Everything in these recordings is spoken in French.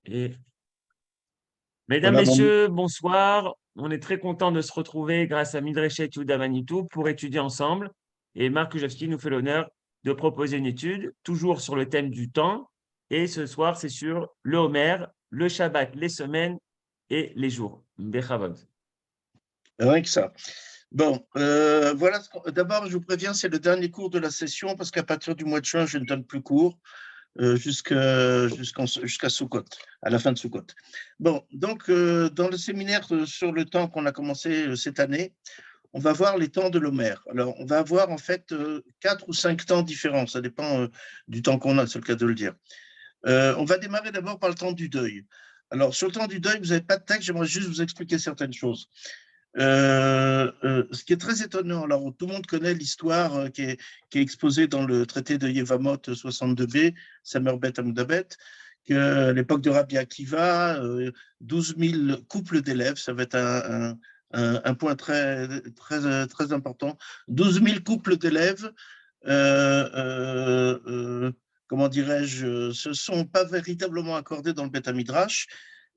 Et mesdames, Voilà, mon... messieurs, bonsoir. On est très content de se retrouver grâce à Midreshet Yehuda Manitou pour étudier ensemble. Et Marc Kujawski nous fait l'honneur de proposer une étude, toujours sur le thème du temps. Et ce soir, c'est sur le Homer, le Shabbat, les semaines et les jours. Bechavod. Rien que ça. Bon, voilà. D'abord, je vous préviens, c'est le dernier cours de la session parce qu'à partir du mois de juin, je ne donne plus cours jusqu'à Sukkot, à la fin de Sukkot. Bon, donc, dans le séminaire sur le temps qu'on a commencé cette année, on va voir les temps de l'Homère. Alors, on va avoir en fait 4 ou 5 temps différents. Ça dépend du temps qu'on a, c'est le cas de le dire. On va démarrer d'abord par le temps du deuil. Alors, sur le temps du deuil, vous n'avez pas de texte, j'aimerais juste vous expliquer certaines choses. Ce qui est très étonnant, alors tout le monde connaît l'histoire qui est exposée dans le traité de Yevamot 62b, Samerbet Amudabet, qu'à l'époque de Rabbi Akiva, 12 000 couples d'élèves, ça va être un point très important, 12 000 couples d'élèves, euh, euh, euh, comment dirais-je, se sont pas véritablement accordés dans le Beth Midrash,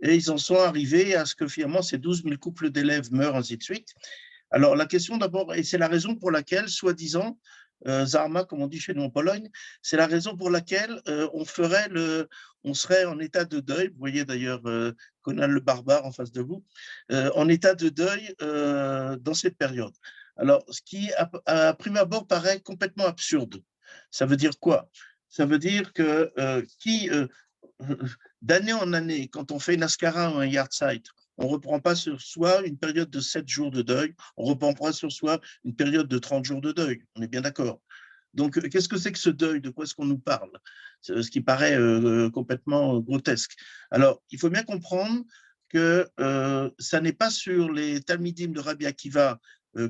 et ils en sont arrivés à ce que finalement ces 12 000 couples d'élèves meurent, ainsi de suite. Alors la question d'abord, et c'est la raison pour laquelle, soi-disant, Zarma, comme on dit chez nous en Pologne, c'est la raison pour laquelle on serait en état de deuil. Vous voyez d'ailleurs Conan le barbare en face de vous, en état de deuil dans cette période. Alors, ce qui à prime abord paraît complètement absurde. Ça veut dire quoi? Ça veut dire que d'année en année, quand on fait une askara ou un yahrzeit, on ne reprend pas sur soi une période de 7 jours de deuil, on ne reprend pas sur soi une période de 30 jours de deuil. On est bien d'accord. Donc, qu'est-ce que c'est que ce deuil? De quoi est-ce qu'on nous parle? Ce qui paraît complètement grotesque. Alors, il faut bien comprendre que ça n'est pas sur les Talmidim de Rabbi Akiva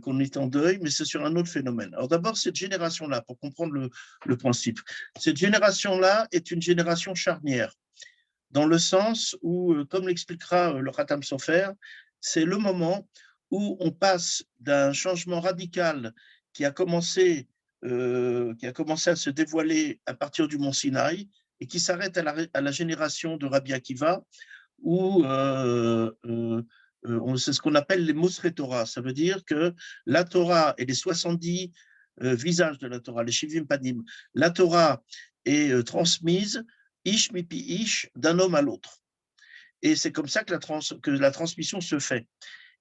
qu'on est en deuil, mais c'est sur un autre phénomène. Alors d'abord, cette génération-là, pour comprendre le principe, cette génération-là est une génération charnière dans le sens où, comme l'expliquera le Khatam Sofer, c'est le moment où on passe d'un changement radical qui a commencé, à se dévoiler à partir du mont Sinaï et qui s'arrête à la génération de Rabbi Akiva, où c'est ce qu'on appelle les Mosre Torah. Ça veut dire que la Torah et les 70 visages de la Torah, les Shivim Panim, la Torah est transmise ish mipi ish d'un homme à l'autre. Et c'est comme ça que la transmission se fait.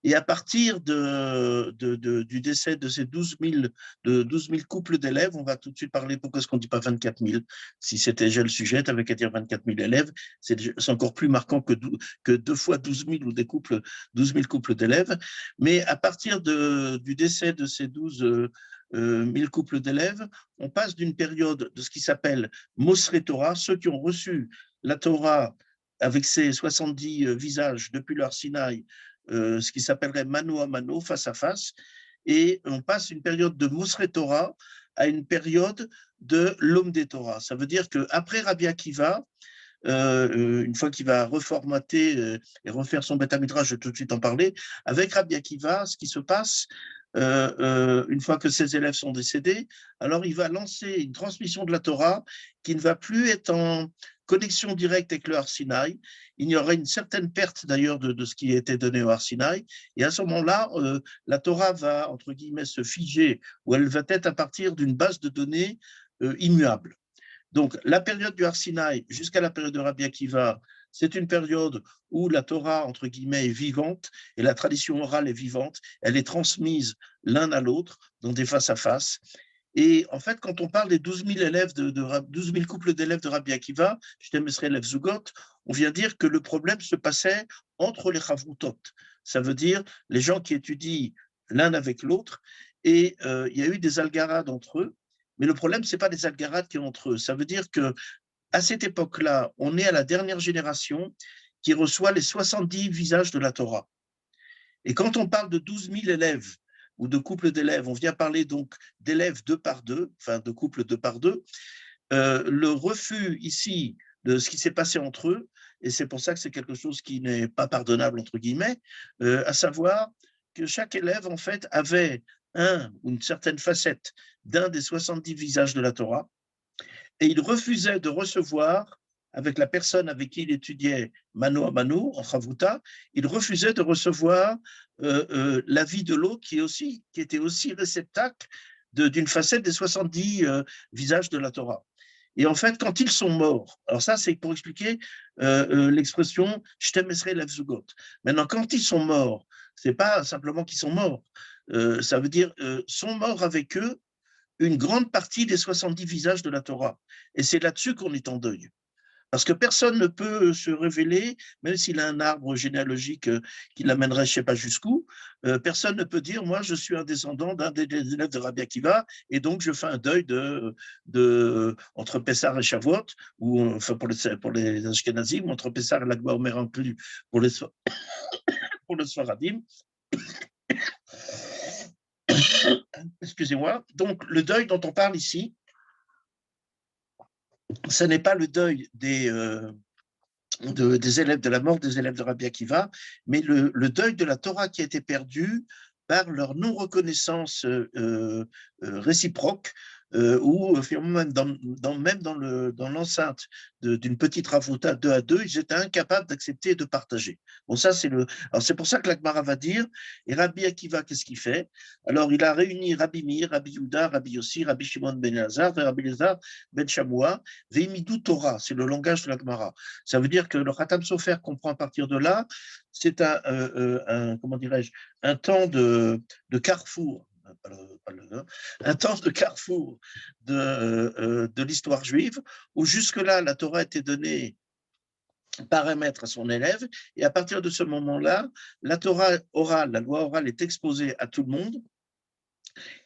Et à partir du décès de ces 12 000 couples d'élèves, on va tout de suite parler, pourquoi est-ce qu'on ne dit pas 24 000? Si c'était déjà le sujet, tu avais qu'à dire 24 000 élèves, c'est encore plus marquant que 2 fois 12 000 ou 12 000 couples d'élèves. Mais à partir du décès de ces 12 000 couples d'élèves, on passe d'une période de ce qui s'appelle Mosre Torah, ceux qui ont reçu la Torah avec ses 70 visages depuis leur Sinaï, ce qui s'appellerait mano à mano, face à face, et on passe une période de Mosre Torah à une période de l'homme des Torah. Ça veut dire qu'après Rabbi Akiva, une fois qu'il va reformater et refaire son Beth Midrash, je vais tout de suite en parler, avec Rabbi Akiva, ce qui se passe, une fois que ses élèves sont décédés, alors il va lancer une transmission de la Torah qui ne va plus être en connexion directe avec le Har Sinaï. Il y aura une certaine perte d'ailleurs de ce qui a été donné au Har Sinaï. Et à ce moment-là, la Torah va, entre guillemets, se figer, ou elle va être à partir d'une base de données immuable. Donc, la période du Har Sinaï jusqu'à la période de Rabbi Akiva, c'est une période où la Torah, entre guillemets, est vivante et la tradition orale est vivante. Elle est transmise l'un à l'autre dans des face-à-face. Et en fait, quand on parle des 12 000 élèves 12 000 couples d'élèves de Rabbi Akiva, je t'aimerais élève Zugot, on vient dire que le problème se passait entre les Chavrutot. Ça veut dire les gens qui étudient l'un avec l'autre. Et il y a eu des algarades entre eux. Mais le problème, ce n'est pas des algarades qui sont entre eux. Ça veut dire qu'à cette époque-là, on est à la dernière génération qui reçoit les 70 visages de la Torah. Et quand on parle de 12 000 élèves ou de couples d'élèves, on vient parler donc d'élèves deux par deux, enfin de couples deux par deux. Le refus ici de ce qui s'est passé entre eux, et c'est pour ça que c'est quelque chose qui n'est pas pardonnable, entre guillemets, à savoir que chaque élève, en fait, avait une certaine facette d'un des 70 visages de la Torah, et il refusait de recevoir avec la personne avec qui il étudiait mano à mano, en Chavruta, il refusait de recevoir l'avis de l'autre qui était aussi réceptacle d'une facette des 70 visages de la Torah. Et en fait, quand ils sont morts, alors ça, c'est pour expliquer l'expression « Shtem Esrei Lev Zugot ». Maintenant, quand ils sont morts, c'est pas simplement qu'ils sont morts, ça veut dire sont morts avec eux une grande partie des 70 visages de la Torah. Et c'est là-dessus qu'on est en deuil. Parce que personne ne peut se révéler, même s'il a un arbre généalogique qui l'amènerait je ne sais pas jusqu'où, personne ne peut dire, moi je suis un descendant d'un des élèves de Rabbi Akiva, et donc je fais un deuil entre Pessah et Shavuot, ou enfin pour les Ashkenazim, entre Pessah et l'Akba Omer inclus pour les Sfaradim. Excusez-moi. Donc le deuil dont on parle ici, ce n'est pas le deuil des élèves de la mort des élèves de Rabbi Akiva, mais le deuil de la Torah qui a été perdu par leur non-reconnaissance réciproque, ou même dans l'enceinte d'une petite ravouta 2 à 2, ils étaient incapables d'accepter et de partager. Bon, ça, alors c'est pour ça que l'Agmara va dire, et Rabbi Akiva, qu'est-ce qu'il fait? Alors, il a réuni Rabbi Meir, Rabbi Yehuda, Rabbi Yossi, Rabbi Shimon ben Elazar, et Rabbi Elazar ben Shamoua, Veimidou Torah, c'est le langage de l'Agmara. Ça veut dire que le Khatam Sofer comprend à partir de là, c'est comment dirais-je, un temps de carrefour, un temps de carrefour de l'histoire juive, où jusque-là, la Torah était donnée par un maître à son élève, et à partir de ce moment-là, la Torah orale, la loi orale est exposée à tout le monde,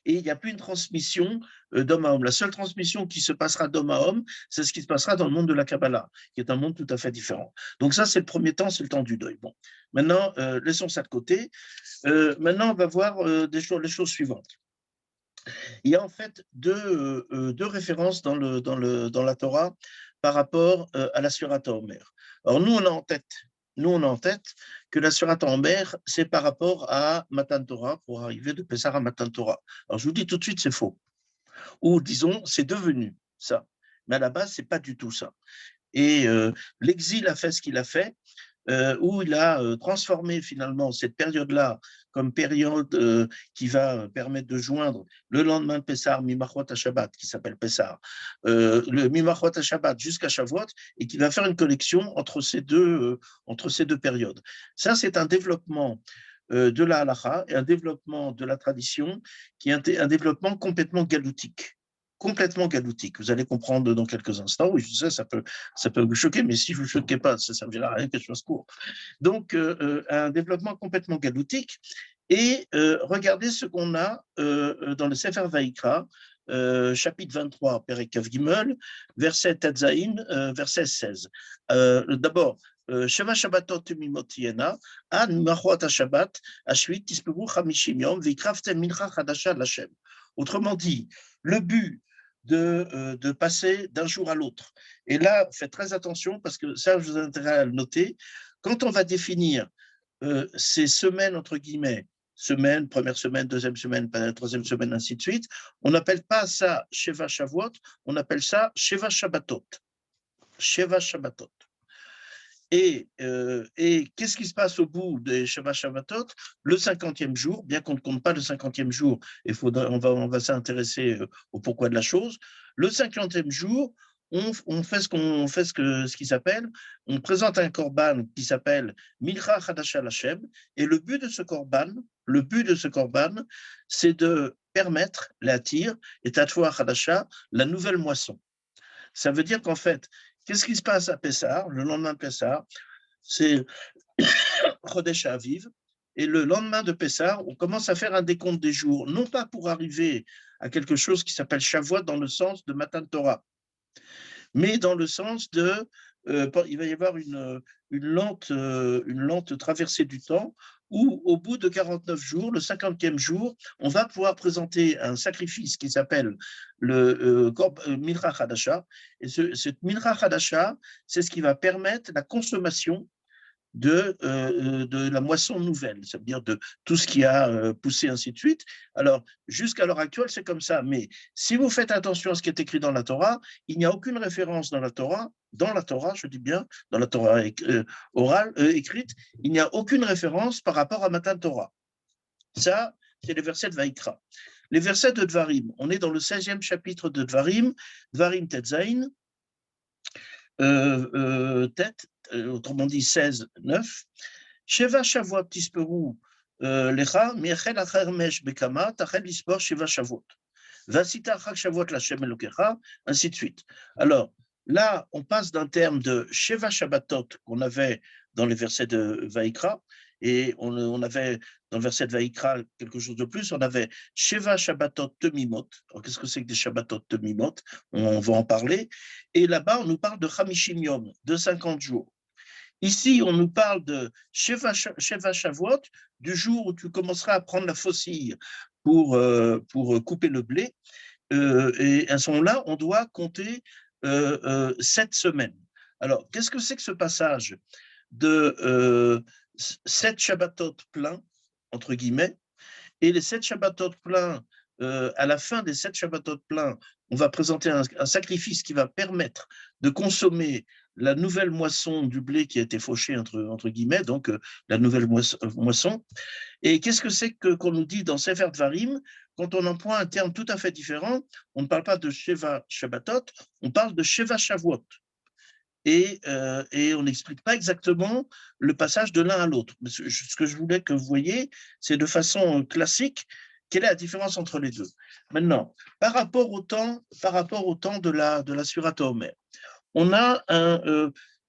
et il n'y a plus une transmission d'homme à homme. La seule transmission qui se passera d'homme à homme, c'est ce qui se passera dans le monde de la Kabbalah, qui est un monde tout à fait différent. Donc ça, c'est le premier temps, c'est le temps du deuil. Bon, maintenant, laissons ça de côté. Maintenant, on va voir les choses suivantes. Il y a en fait deux références dans la Torah par rapport à la Surata Omer. Alors nous, on a en tête que la Surata Omer, c'est par rapport à Matan Torah, pour arriver de Pessah à Matan Torah. Alors je vous dis tout de suite, c'est faux. Ou disons, c'est devenu ça. Mais à la base, c'est pas du tout ça. Et l'exil a fait ce qu'il a fait, où il a transformé finalement cette période-là comme période qui va permettre de joindre le lendemain de Pessah, Mimachot à Shabbat, qui s'appelle Pessah, le Mimachot à Shabbat jusqu'à Shavuot, et qui va faire une collection entre ces deux périodes. Ça, c'est un développement de la halakha et un développement de la tradition qui est un développement complètement galoutique. Complètement galoutique. Vous allez comprendre dans quelques instants. Oui, je sais, ça peut vous choquer, mais si vous ne choquez pas, ça ne servira à rien que je fasse court. Donc, un développement complètement galoutique. Et regardez ce qu'on a dans le Sefer Vaïkra, chapitre 23, Perek Kav Gimel, verset Tadzaïn, verset 16. D'abord, Sheva Shabbatot mimotiena, an machot Shabbat, ashvit tisperu chamishim yom, vikraftem mincha chadasha l'Hashem. Autrement dit, le but de passer d'un jour à l'autre. Et là, faites très attention parce que ça, je vous invite à le noter. Quand on va définir ces semaines, entre guillemets, première semaine, deuxième semaine, troisième semaine, ainsi de suite, on n'appelle pas ça Sheva Shavuot, on appelle ça Sheva Shabbatot. Sheva Shabbatot. Et qu'est-ce qui se passe au bout des Sheva Shabbatot? Le 50e jour, bien qu'on ne compte pas le 50e jour, on va s'intéresser au pourquoi de la chose. Le 50e jour, on fait ce qui s'appelle, on présente un korban qui s'appelle Milcha Chadasha Lashem, et le but de ce korban, c'est de permettre la tire et Tatfoua Chadasha, la nouvelle moisson. Ça veut dire qu'en fait, qu'est-ce qui se passe à Pessah, le lendemain de Pessah? C'est Chodesh Aviv, et le lendemain de Pessah, on commence à faire un décompte des jours, non pas pour arriver à quelque chose qui s'appelle Shavuot dans le sens de Matan Torah, mais dans le sens de, il va y avoir une lente traversée du temps, où au bout de 49 jours, le 50e jour, on va pouvoir présenter un sacrifice qui s'appelle le Mincha Chadasha. Et cette Mincha Chadasha, c'est ce qui va permettre la consommation de la moisson nouvelle, c'est-à-dire de tout ce qui a poussé, ainsi de suite. Alors, jusqu'à l'heure actuelle, c'est comme ça. Mais si vous faites attention à ce qui est écrit dans la Torah, il n'y a aucune référence dans la Torah dans la Torah, je dis bien, dans la Torah orale, écrite, il n'y a aucune référence par rapport à Matan Torah. Ça, c'est les versets de Vaïkra. Les versets de Dvarim, on est dans le 16e chapitre de Dvarim, Dvarim Tetzain, tête, autrement dit 16, 9. Sheva Shavuot tisperu lecha, miechel acher mesh bekama, tachel lispor Sheva Shavuot. Vasita achak Shavuot l'Hashem Elokecha, ainsi de suite. Alors, là, on passe d'un terme de Sheva Shabbatot qu'on avait dans les versets de Vaïkra, et on avait dans le verset de Vaïkra quelque chose de plus, on avait Sheva Shabbatot Temimot. Alors, qu'est-ce que c'est que des Shabbatot Temimot? On va en parler. Et là-bas, on nous parle de Chamishim Yom, de 50 jours. Ici, on nous parle de Sheva Shavuot, du jour où tu commenceras à prendre la faucille pour couper le blé. Et à ce moment-là, on doit compter 7 semaines. Alors, qu'est-ce que c'est que ce passage de 7 Shabbatot pleins, entre guillemets, et les 7 Shabbatot pleins, à la fin des 7 Shabbatot pleins, on va présenter un sacrifice qui va permettre de consommer la nouvelle moisson du blé qui a été fauché, entre guillemets, donc la nouvelle moisson. Et qu'est-ce que c'est qu'on nous dit dans Sefer Dvarim? Quand on emploie un terme tout à fait différent, on ne parle pas de Sheva Shabbatot, on parle de Sheva Shavuot. Et on n'explique pas exactement le passage de l'un à l'autre. Ce que je voulais que vous voyez, c'est de façon classique, quelle est la différence entre les deux. Maintenant, par rapport au temps de la Surat Omer, on a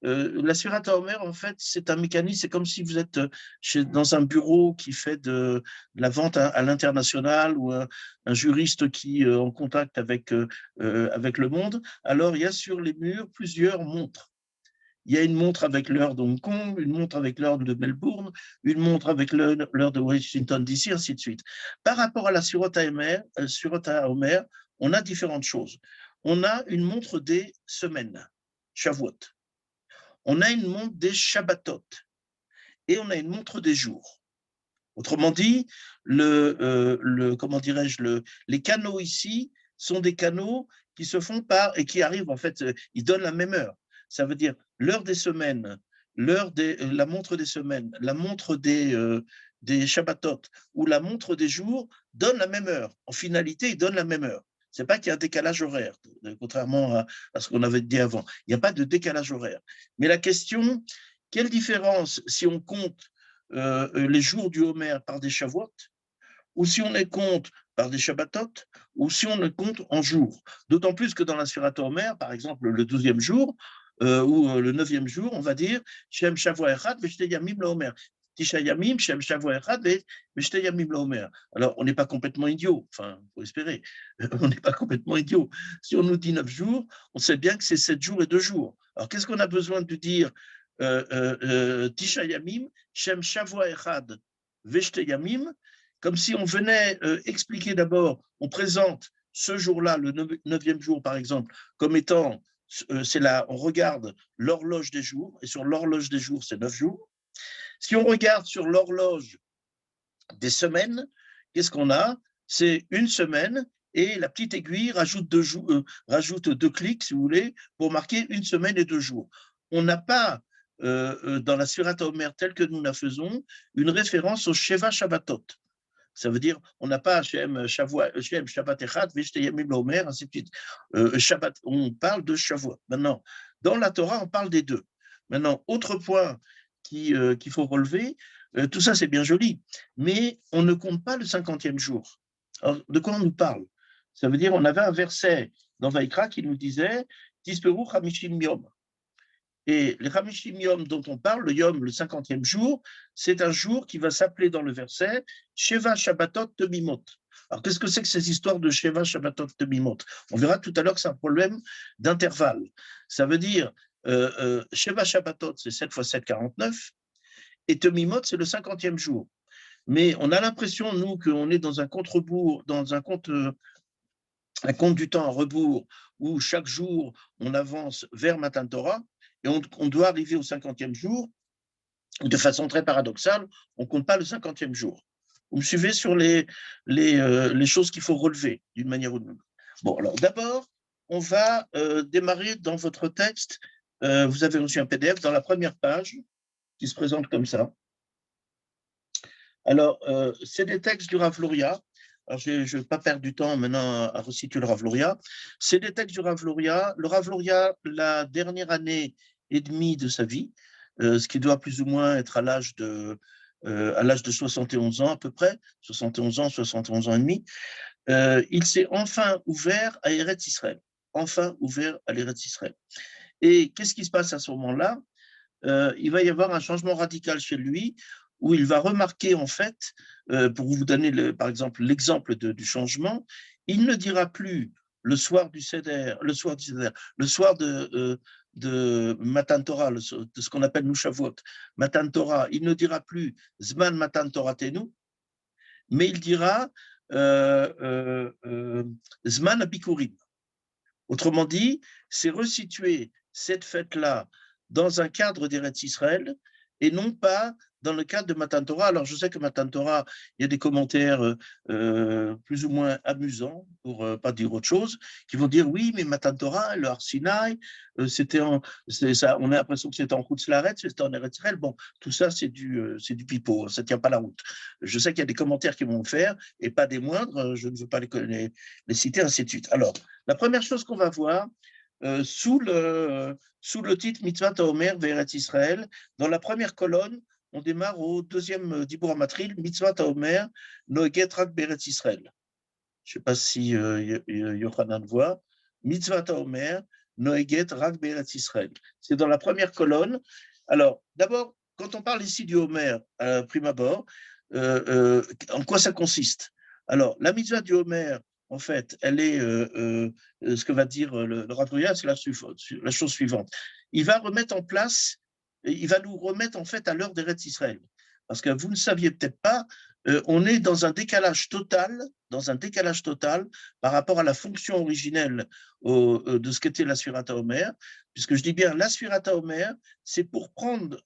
la Surat Omer, en fait, c'est un mécanisme, c'est comme si vous êtes dans un bureau qui fait de la vente à l'international ou un juriste qui est en contact avec le monde. Alors, il y a sur les murs plusieurs montres. Il y a une montre avec l'heure de Hong Kong, une montre avec l'heure de Melbourne, une montre avec l'heure de Washington DC, ainsi de suite. Par rapport à la Surat Omer, on a différentes choses. On a une montre des semaines, Shavuot. On a une montre des Shabbatot. Et on a une montre des jours. Autrement dit, comment dirais-je, les canaux ici sont des canaux qui se font par, et qui arrivent, en fait, ils donnent la même heure. Ça veut dire l'heure des semaines, la montre des semaines, la montre des Shabbatot ou la montre des jours donnent la même heure. En finalité, ils donnent la même heure. Ce n'est pas qu'il y a un décalage horaire, contrairement à ce qu'on avait dit avant. Il n'y a pas de décalage horaire. Mais la question, quelle différence si on compte les jours du Homer par des Shavuot, ou si on les compte par des Shabbatot, ou si on les compte en jours. D'autant plus que dans la Surat Homer, par exemple, le 12e jour, ou le 9e jour, on va dire Shem Shavuot Echad Veshte Yamim Laomer. Tisha Yamim, Shem Shavuot Echad Veshte Yamim Laomer. Alors, on n'est pas complètement idiot, enfin, il faut espérer, on n'est pas complètement idiot. Si on nous dit 9 jours, on sait bien que c'est 7 jours et 2 jours. Alors, qu'est-ce qu'on a besoin de dire Tisha Yamim, Shem Shavuot Echad Veshte Yamim, comme si on venait expliquer d'abord, on présente ce jour-là, le 9e jour par exemple, comme étant, on regarde l'horloge des jours, et sur l'horloge des jours, c'est 9 jours. Si on regarde sur l'horloge des semaines, qu'est-ce qu'on a? C'est une semaine, et la petite aiguille rajoute 2 clics, si vous voulez, pour marquer une semaine et 2 jours. On n'a pas, dans la Surat Omer telle que nous la faisons, une référence au Sheva Shabbatot. Ça veut dire, on n'a pas Shem Shabbat Echad, Veshte Yamim Laomer, ainsi de suite. Shabbat, on parle de Shavuot. Maintenant, dans la Torah, on parle des deux. Maintenant, autre point qu'il faut relever, tout ça c'est bien joli, mais on ne compte pas le 50e jour. Alors, de quoi on nous parle? Ça veut dire, on avait un verset dans Vaïkra qui nous disait Tisperu Chamishim Yom. Et les Chamishim Yom dont on parle, le Yom, le 50e jour, c'est un jour qui va s'appeler dans le verset Sheva Shabbatot Temimot. Alors, qu'est-ce que c'est que ces histoires de Sheva Shabbatot Temimot? On verra tout à l'heure que c'est un problème d'intervalle. Ça veut dire, Sheva Shabbatot, c'est 7 x 7, 49, et Temimot, c'est le 50e jour. Mais on a l'impression, nous, qu'on est dans un contre-bourg, dans un compte du temps à rebours, où chaque jour, on avance vers Matan Torah, et on doit arriver au 50e jour, de façon très paradoxale, on ne compte pas le 50e jour. Vous me suivez sur les choses qu'il faut relever d'une manière ou d'une autre. Bon, alors d'abord, on va démarrer dans votre texte vous avez reçu un PDF dans la première page qui se présente comme ça. Alors, c'est des textes du Rav Luria. Alors, je ne vais pas perdre du temps maintenant à resituer le Rav Luria. C'est des textes du Rav Luria. Le Rav Luria, la dernière année et demie de sa vie, ce qui doit plus ou moins être à l'âge de 71 ans à peu près, 71 ans, 71 ans et demi, il s'est enfin ouvert à Eretz Israël. Enfin ouvert à l'Eretz Israël. Et qu'est-ce qui se passe à ce moment-là? Il va y avoir un changement radical chez lui où il va remarquer en fait, pour vous donner par exemple l'exemple du changement, il ne dira plus le soir du Seder, le soir de Matan Torah, de ce qu'on appelle nous Shavuot, Matan Torah, il ne dira plus Zman Matan Torah Tenu, mais il dira Zman Abikurim. Autrement dit, c'est resituer cette fête-là dans un cadre d'Eretz Israël et non pas dans le cadre de Matan Torah. Alors, je sais que Matan Torah, il y a des commentaires plus ou moins amusants, pour pas dire autre chose, qui vont dire oui, mais Matan Torah, le Har Sinaï, on a l'impression que c'était en Chutz La'aretz, c'était en Eretz Israël. Bon, tout ça, c'est du pipeau, ça ne tient pas la route. Je sais qu'il y a des commentaires qui vont le faire, et pas des moindres, je ne veux pas les citer, ainsi de suite. Alors, la première chose qu'on va voir, sous le titre Mitzvah Taomer Ve'eretz Israël, dans la première colonne, on démarre au deuxième Dibur HaMatril, Mitzvah Taomer Noeget Rak Be'eretz Israël. Je ne sais pas si Yochanan voit. Mitzvah Taomer Noeget Rak Be'eretz Israël. C'est dans la première colonne. Alors, d'abord, quand on parle ici du Homer, à prime abord, en quoi ça consiste? Alors, la mitzvah du Homer, en fait, elle est ce que va dire le Rav Luria, c'est la chose suivante. Il va remettre en place, il va nous remettre en fait à l'heure d'Eretz Israël. Parce que vous ne saviez peut-être pas, on est dans un décalage total par rapport à la fonction originelle de ce qu'était la Sfirata Omer, puisque je dis bien la Sfirata Omer, c'est pour prendre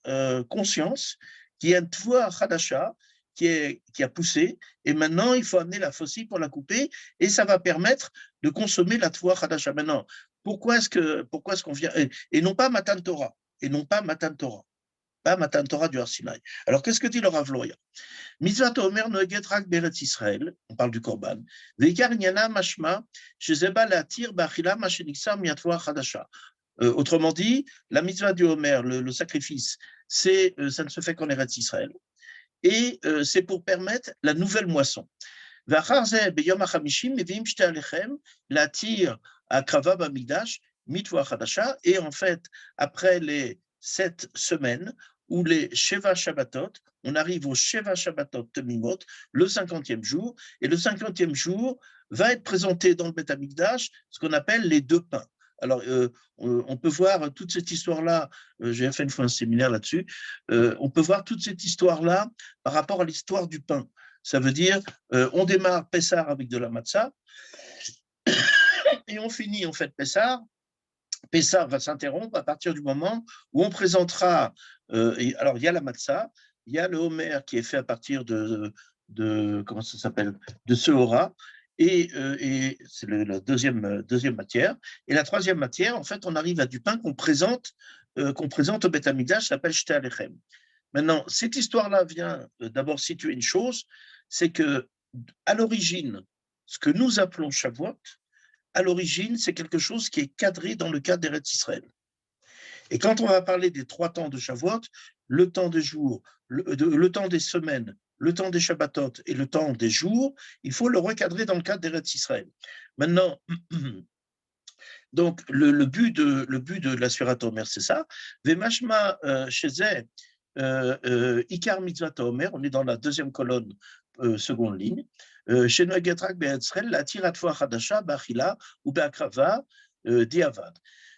conscience qu'il y a un Tvoa Hadasha qui a poussé, et maintenant il faut amener la faucille pour la couper, et ça va permettre de consommer la Tvoa Hadasha. Maintenant, pourquoi est-ce qu'on vient, et non pas Matan Torah, pas Matan Torah du Har Sinaï. Alors, qu'est-ce que dit le Rav Luria? Mitzvah Omer Noeget Rak Beretz Israël, on parle du Korban, Veikar Inyana Mashma, Shezeba Latir Bachila Masheniksa Miatvoa Hadasha. Autrement dit, la mitzvah du Homer, le sacrifice, ça ne se fait qu'en Eretz Israël. Et c'est pour permettre la nouvelle moisson. Et en fait, après les 7 semaines, ou les Sheva Shabbatot, on arrive au Sheva Shabbatot Temimot, le 50e jour, et le 50e jour va être présenté dans le Beth Amikdash ce qu'on appelle les 2 pains. Alors, on peut voir toute cette histoire-là, j'ai fait une fois un séminaire là-dessus, on peut voir toute cette histoire-là par rapport à l'histoire du pain. Ça veut dire, on démarre Pessar avec de la matzah, et on finit en fait Pessar. Pessar va s'interrompre à partir du moment où on présentera, alors il y a la matzah, il y a le homer qui est fait à partir de comment ça s'appelle, de Sehora, et c'est la deuxième matière. Et la troisième matière, en fait, on arrive à du pain qu'on présente au Beth Amikdash, ça s'appelle Shte Alechem. Maintenant, cette histoire-là vient d'abord situer une chose, c'est que à l'origine, ce que nous appelons Shavuot, à l'origine, c'est quelque chose qui est cadré dans le cadre d'Eretz Israël. Et quand on va parler des 3 temps de Shavuot, le temps des jours, le temps des semaines, le temps des Shabbatot et le temps des jours, il faut le recadrer dans le cadre d'Eretz Israël. Maintenant, donc le but de la Sfirat Omer, c'est ça. Vemashma Shezeh Ikar Mitzvah Omer, on est dans la deuxième colonne, seconde ligne. Chez Noegetrak Be'etzrel, la Tiratfoa Hadasha, Bachila ou Be'akrava, Diavad.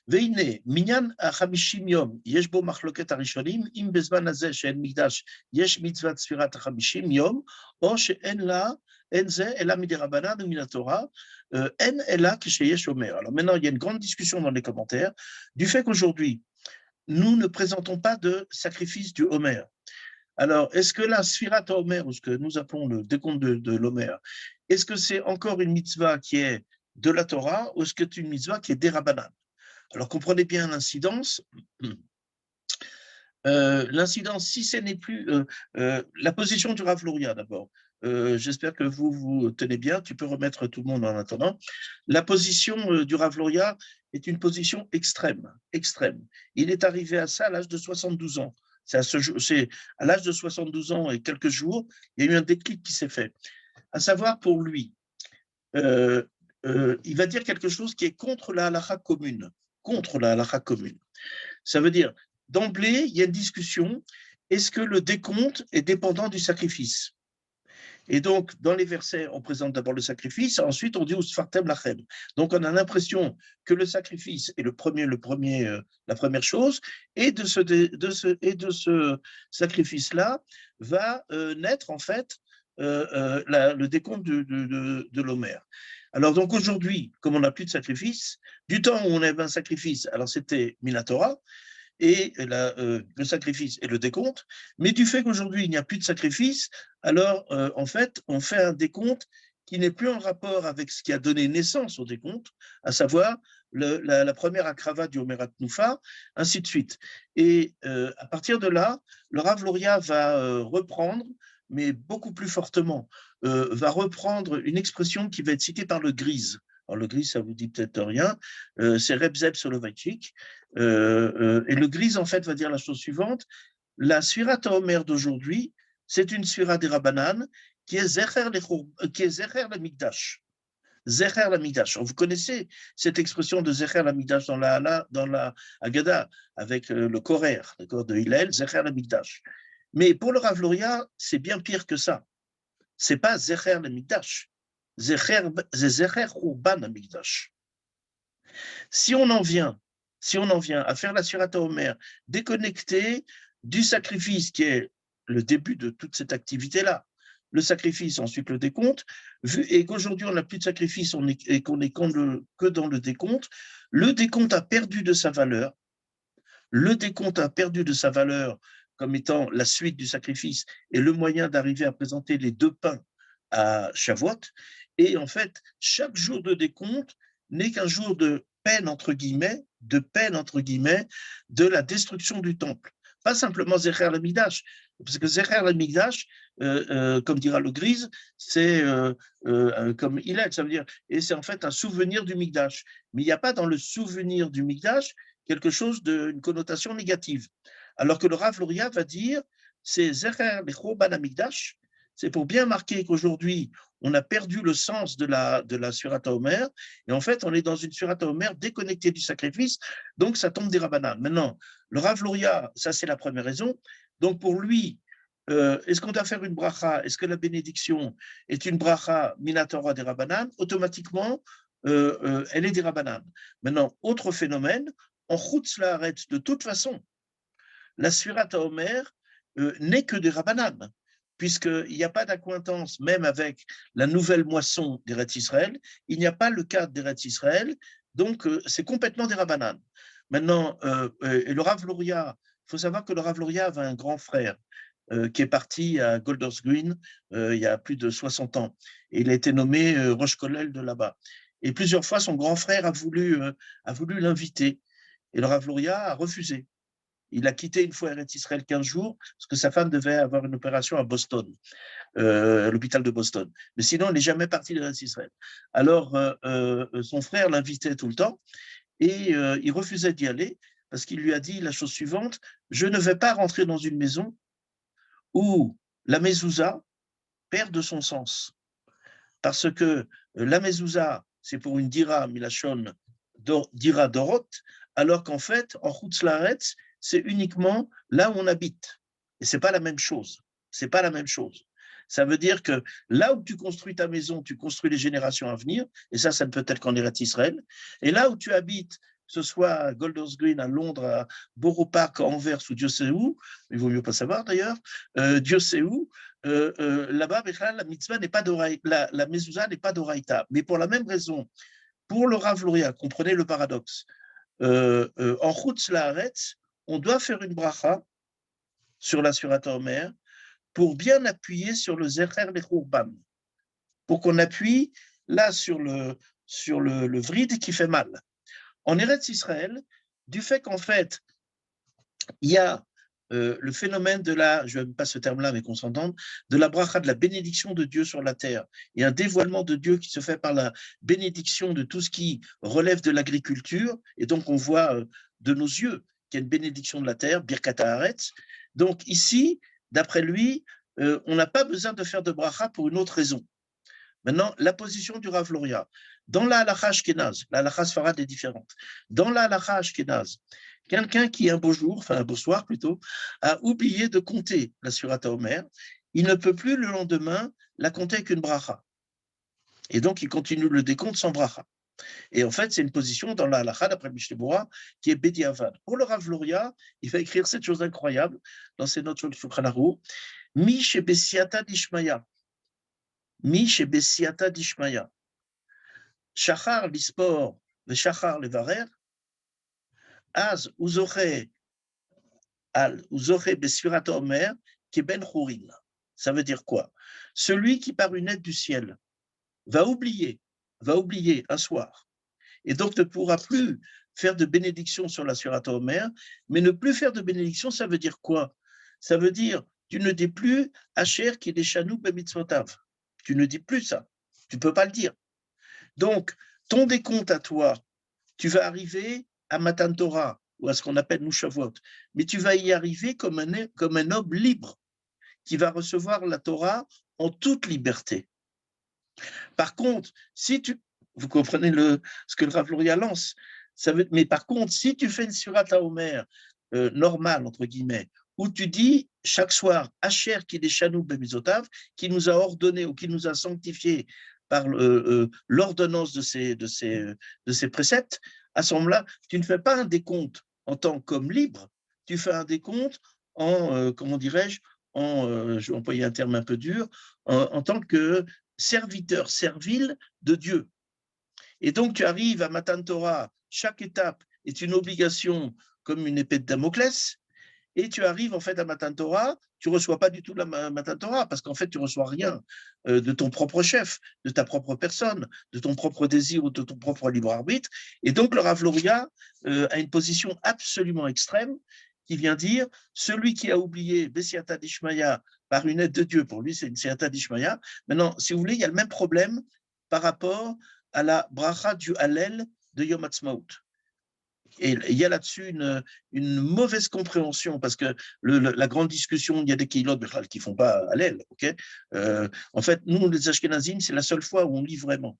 והנה, מניין ה-50 יום, יש בו מחלוקת הראשונים, אם בזמן הזה שאין מקדש, יש מצוות ספירת ה-50 יום, או שאין זה, אלא מדרבנן ומן התורה, אין אלא כשיש אומר. Alors maintenant, il y a une grande discussion dans les commentaires du fait qu'aujourd'hui, nous ne présentons pas de sacrifice du Homer. Alors, est-ce que la Sfirat Homer, ou ce que nous appelons le décompte de l'Homer, est-ce que c'est encore une mitzvah qui est de la Torah, ou est-ce que c'est une mitzvah qui est des Rabbanan? Alors, comprenez bien l'incidence. L'incidence, si ce n'est plus la position du Rav Luria d'abord. J'espère que vous tenez bien. Tu peux remettre tout le monde en attendant. La position du Rav Luria est une position extrême, extrême. Il est arrivé à ça à l'âge de 72 ans. C'est à l'âge de 72 ans et quelques jours, il y a eu un déclic qui s'est fait. À savoir pour lui, il va dire quelque chose qui est contre la halakha commune. Contre la halakha commune. Ça veut dire, d'emblée, il y a une discussion, est-ce que le décompte est dépendant du sacrifice? Et donc, dans les versets, on présente d'abord le sacrifice, ensuite on dit Usfartem lachem. Donc, on a l'impression que le sacrifice est la première chose, et de ce sacrifice-là va naître en fait le décompte de l'Homère. Alors donc aujourd'hui, comme on n'a plus de sacrifice, du temps où on avait un sacrifice, alors c'était Minatora, et le sacrifice et le décompte, mais du fait qu'aujourd'hui il n'y a plus de sacrifice, alors en fait on fait un décompte qui n'est plus en rapport avec ce qui a donné naissance au décompte, à savoir la première akrava du Omerat Noufa, ainsi de suite. Et à partir de là, le Rav Luria va reprendre, mais beaucoup plus fortement, va reprendre une expression qui va être citée par le Grise. Alors le Grise, ça vous dit peut-être rien, c'est Reb Zeb Soloveitchik, et le Grise, en fait, va dire la chose suivante. La Sfirat HaOmer d'aujourd'hui, c'est une Sfirat des Rabbanan qui est Zecher la Mikdash. Zecher la Mikdash. Vous connaissez cette expression de Zecher la Mikdash dans la Haggadah, avec le Korer, d'accord, de Hillel, Zecher la Mikdash. Mais pour le Rav Luria, c'est bien pire que ça. C'est pas Zecher la Mikdash. C'est Zecher Urban la Mikdash. Si on en vient à faire la Surata Omer déconnectée du sacrifice qui est le début de toute cette activité-là, le sacrifice, ensuite le décompte, et qu'aujourd'hui on n'a plus de sacrifice et qu'on est que dans le décompte a perdu de sa valeur. Le décompte a perdu de sa valeur comme étant la suite du sacrifice et le moyen d'arriver à présenter les deux pains à Shavuot. Et en fait, chaque jour de décompte n'est qu'un jour de peine, entre guillemets, de la destruction du temple. Pas simplement Zecher l'Amigdash, parce que Zecher l'Amigdash, comme dira le Grise, c'est comme Hillel, ça veut dire, et c'est en fait un souvenir du Migdash. Mais il n'y a pas dans le souvenir du Migdash quelque chose d'une connotation négative. Alors que le Rav Luria va dire, c'est Zecher l'Echurban Amigdash, c'est pour bien marquer qu'aujourd'hui, on a perdu le sens de la Surata Omer, et en fait, on est dans une Surata Omer déconnectée du sacrifice, donc ça tombe des Rabbanan. Maintenant, le Rav Luria, ça c'est la première raison, donc pour lui, est-ce qu'on doit faire une bracha? Est-ce que la bénédiction est une bracha minatora des Rabbanan? Automatiquement, elle est des Rabbanan. Maintenant, autre phénomène, en Chutz Laaretz, de toute façon, la Surata Omer n'est que des Rabbanan, puisqu'il n'y a pas d'accointance même avec la nouvelle moisson d'Eretz Israël, il n'y a pas le cadre d'Eretz Israël, donc c'est complètement des Rabbanan. Maintenant, et le Rav Luria, il faut savoir que le Rav Luria avait un grand frère qui est parti à Golders Green il y a plus de 60 ans, et il a été nommé Rosh Kollel de là-bas. Et plusieurs fois, son grand frère a voulu l'inviter, et le Rav Luria a refusé. Il a quitté une fois Eretz Israël 15 jours parce que sa femme devait avoir une opération à Boston, à l'hôpital de Boston. Mais sinon, il n'est jamais parti d'Eretz Israël. Alors, son frère l'invitait tout le temps et il refusait d'y aller parce qu'il lui a dit la chose suivante, je ne vais pas rentrer dans une maison où la mezouza perd de son sens. Parce que la mezouza, c'est pour une dira milachon, dira dorot, alors qu'en fait, en Chutz Laaretz, c'est uniquement là où on habite. Et ce n'est pas la même chose. C'est pas la même chose. Ça veut dire que là où tu construis ta maison, tu construis les générations à venir, et ça ne peut être qu'en Eretz Israël. Et là où tu habites, que ce soit à Golders Green, à Londres, à Borough Park, à Anvers ou Dieu sait où, il vaut mieux pas savoir d'ailleurs, Dieu sait où, là-bas, la mitzvah n'est pas d'oraïta, la mezouza n'est pas d'oraïta. Mais pour la même raison, pour le Rav Luria, comprenez le paradoxe, en Chutz Laaretz, on doit faire une bracha sur la Surata Omer pour bien appuyer sur le Zecher Lechurban, pour qu'on appuie là sur le vride qui fait mal. En Eretz Israël, du fait qu'en fait, il y a le phénomène de la, je n'aime pas ce terme-là, mais qu'on s'entende, de la bracha, de la bénédiction de Dieu sur la terre. Il y a un dévoilement de Dieu qui se fait par la bénédiction de tout ce qui relève de l'agriculture. Et donc, on voit de nos yeux qu'il y a une bénédiction de la terre, Birkat Haaretz. Donc, ici, d'après lui, on n'a pas besoin de faire de bracha pour une autre raison. Maintenant, la position du Rav Luria. Dans la halakha ashkénaze, la halakha sfarade est différente. Dans la halakha ashkénaze, quelqu'un qui, un beau jour, enfin un beau soir plutôt, a oublié de compter la surata Omer, il ne peut plus le lendemain la compter avec une bracha. Et donc, il continue le décompte sans bracha. Et en fait, c'est une position dans la halakha, d'après Mishneh Berurah, qui est Bediavad. Pour le Rav Luria, il va écrire cette chose incroyable dans ses notes sur le Shulchan Aruch, Mi shebesiata dishmaya. Mi shebesiata dishmaya. Shachar l'ispor, le shachar le varer, az uzoche besfirat omer, qui ben chourin. Ça veut dire quoi? Celui qui, par une aide du ciel, va oublier un soir, et donc ne pourra plus faire de bénédiction sur la Surat Omer, mais ne plus faire de bénédiction, ça veut dire quoi? Ça veut dire, tu ne dis plus Asher qui est chanou bemitzvotav. Tu ne dis plus ça. Tu ne peux pas le dire. Donc, ton décompte à toi, tu vas arriver à Matan Torah, ou à ce qu'on appelle Mushavot, mais tu vas y arriver comme un homme libre, qui va recevoir la Torah en toute liberté. Par contre, si tu... Vous comprenez ce que le Rav Luria lance, mais par contre, si tu fais une Surat HaOmer normale, entre guillemets, où tu dis chaque soir, Asher qui est Chanou Bemizotav, qui nous a ordonné ou qui nous a sanctifié par l'ordonnance de ces préceptes, à ce moment-là, tu ne fais pas un décompte en tant qu'homme libre, tu fais un décompte en, comment dirais-je, je vais employer un terme un peu dur, en tant que serviteur servile de Dieu. Et donc, tu arrives à Matan Torah, chaque étape est une obligation comme une épée de Damoclès, et tu arrives en fait à Matan Torah, tu ne reçois pas du tout la Matan Torah, parce qu'en fait, tu ne reçois rien de ton propre chef, de ta propre personne, de ton propre désir ou de ton propre libre arbitre. Et donc, le Rav Luria a une position absolument extrême qui vient dire, celui qui a oublié Bessiata Dishmaya par une aide de Dieu, pour lui, c'est une Siata Dishmaya. Maintenant, si vous voulez, il y a le même problème par rapport à la bracha du Hallel de Yom Ha'atzmaut. Et il y a là-dessus une mauvaise compréhension, parce que la grande discussion, il y a des Keilot qui ne font pas Hallel. Okay, en fait, nous, les Ashkenazim, c'est la seule fois où on lit vraiment.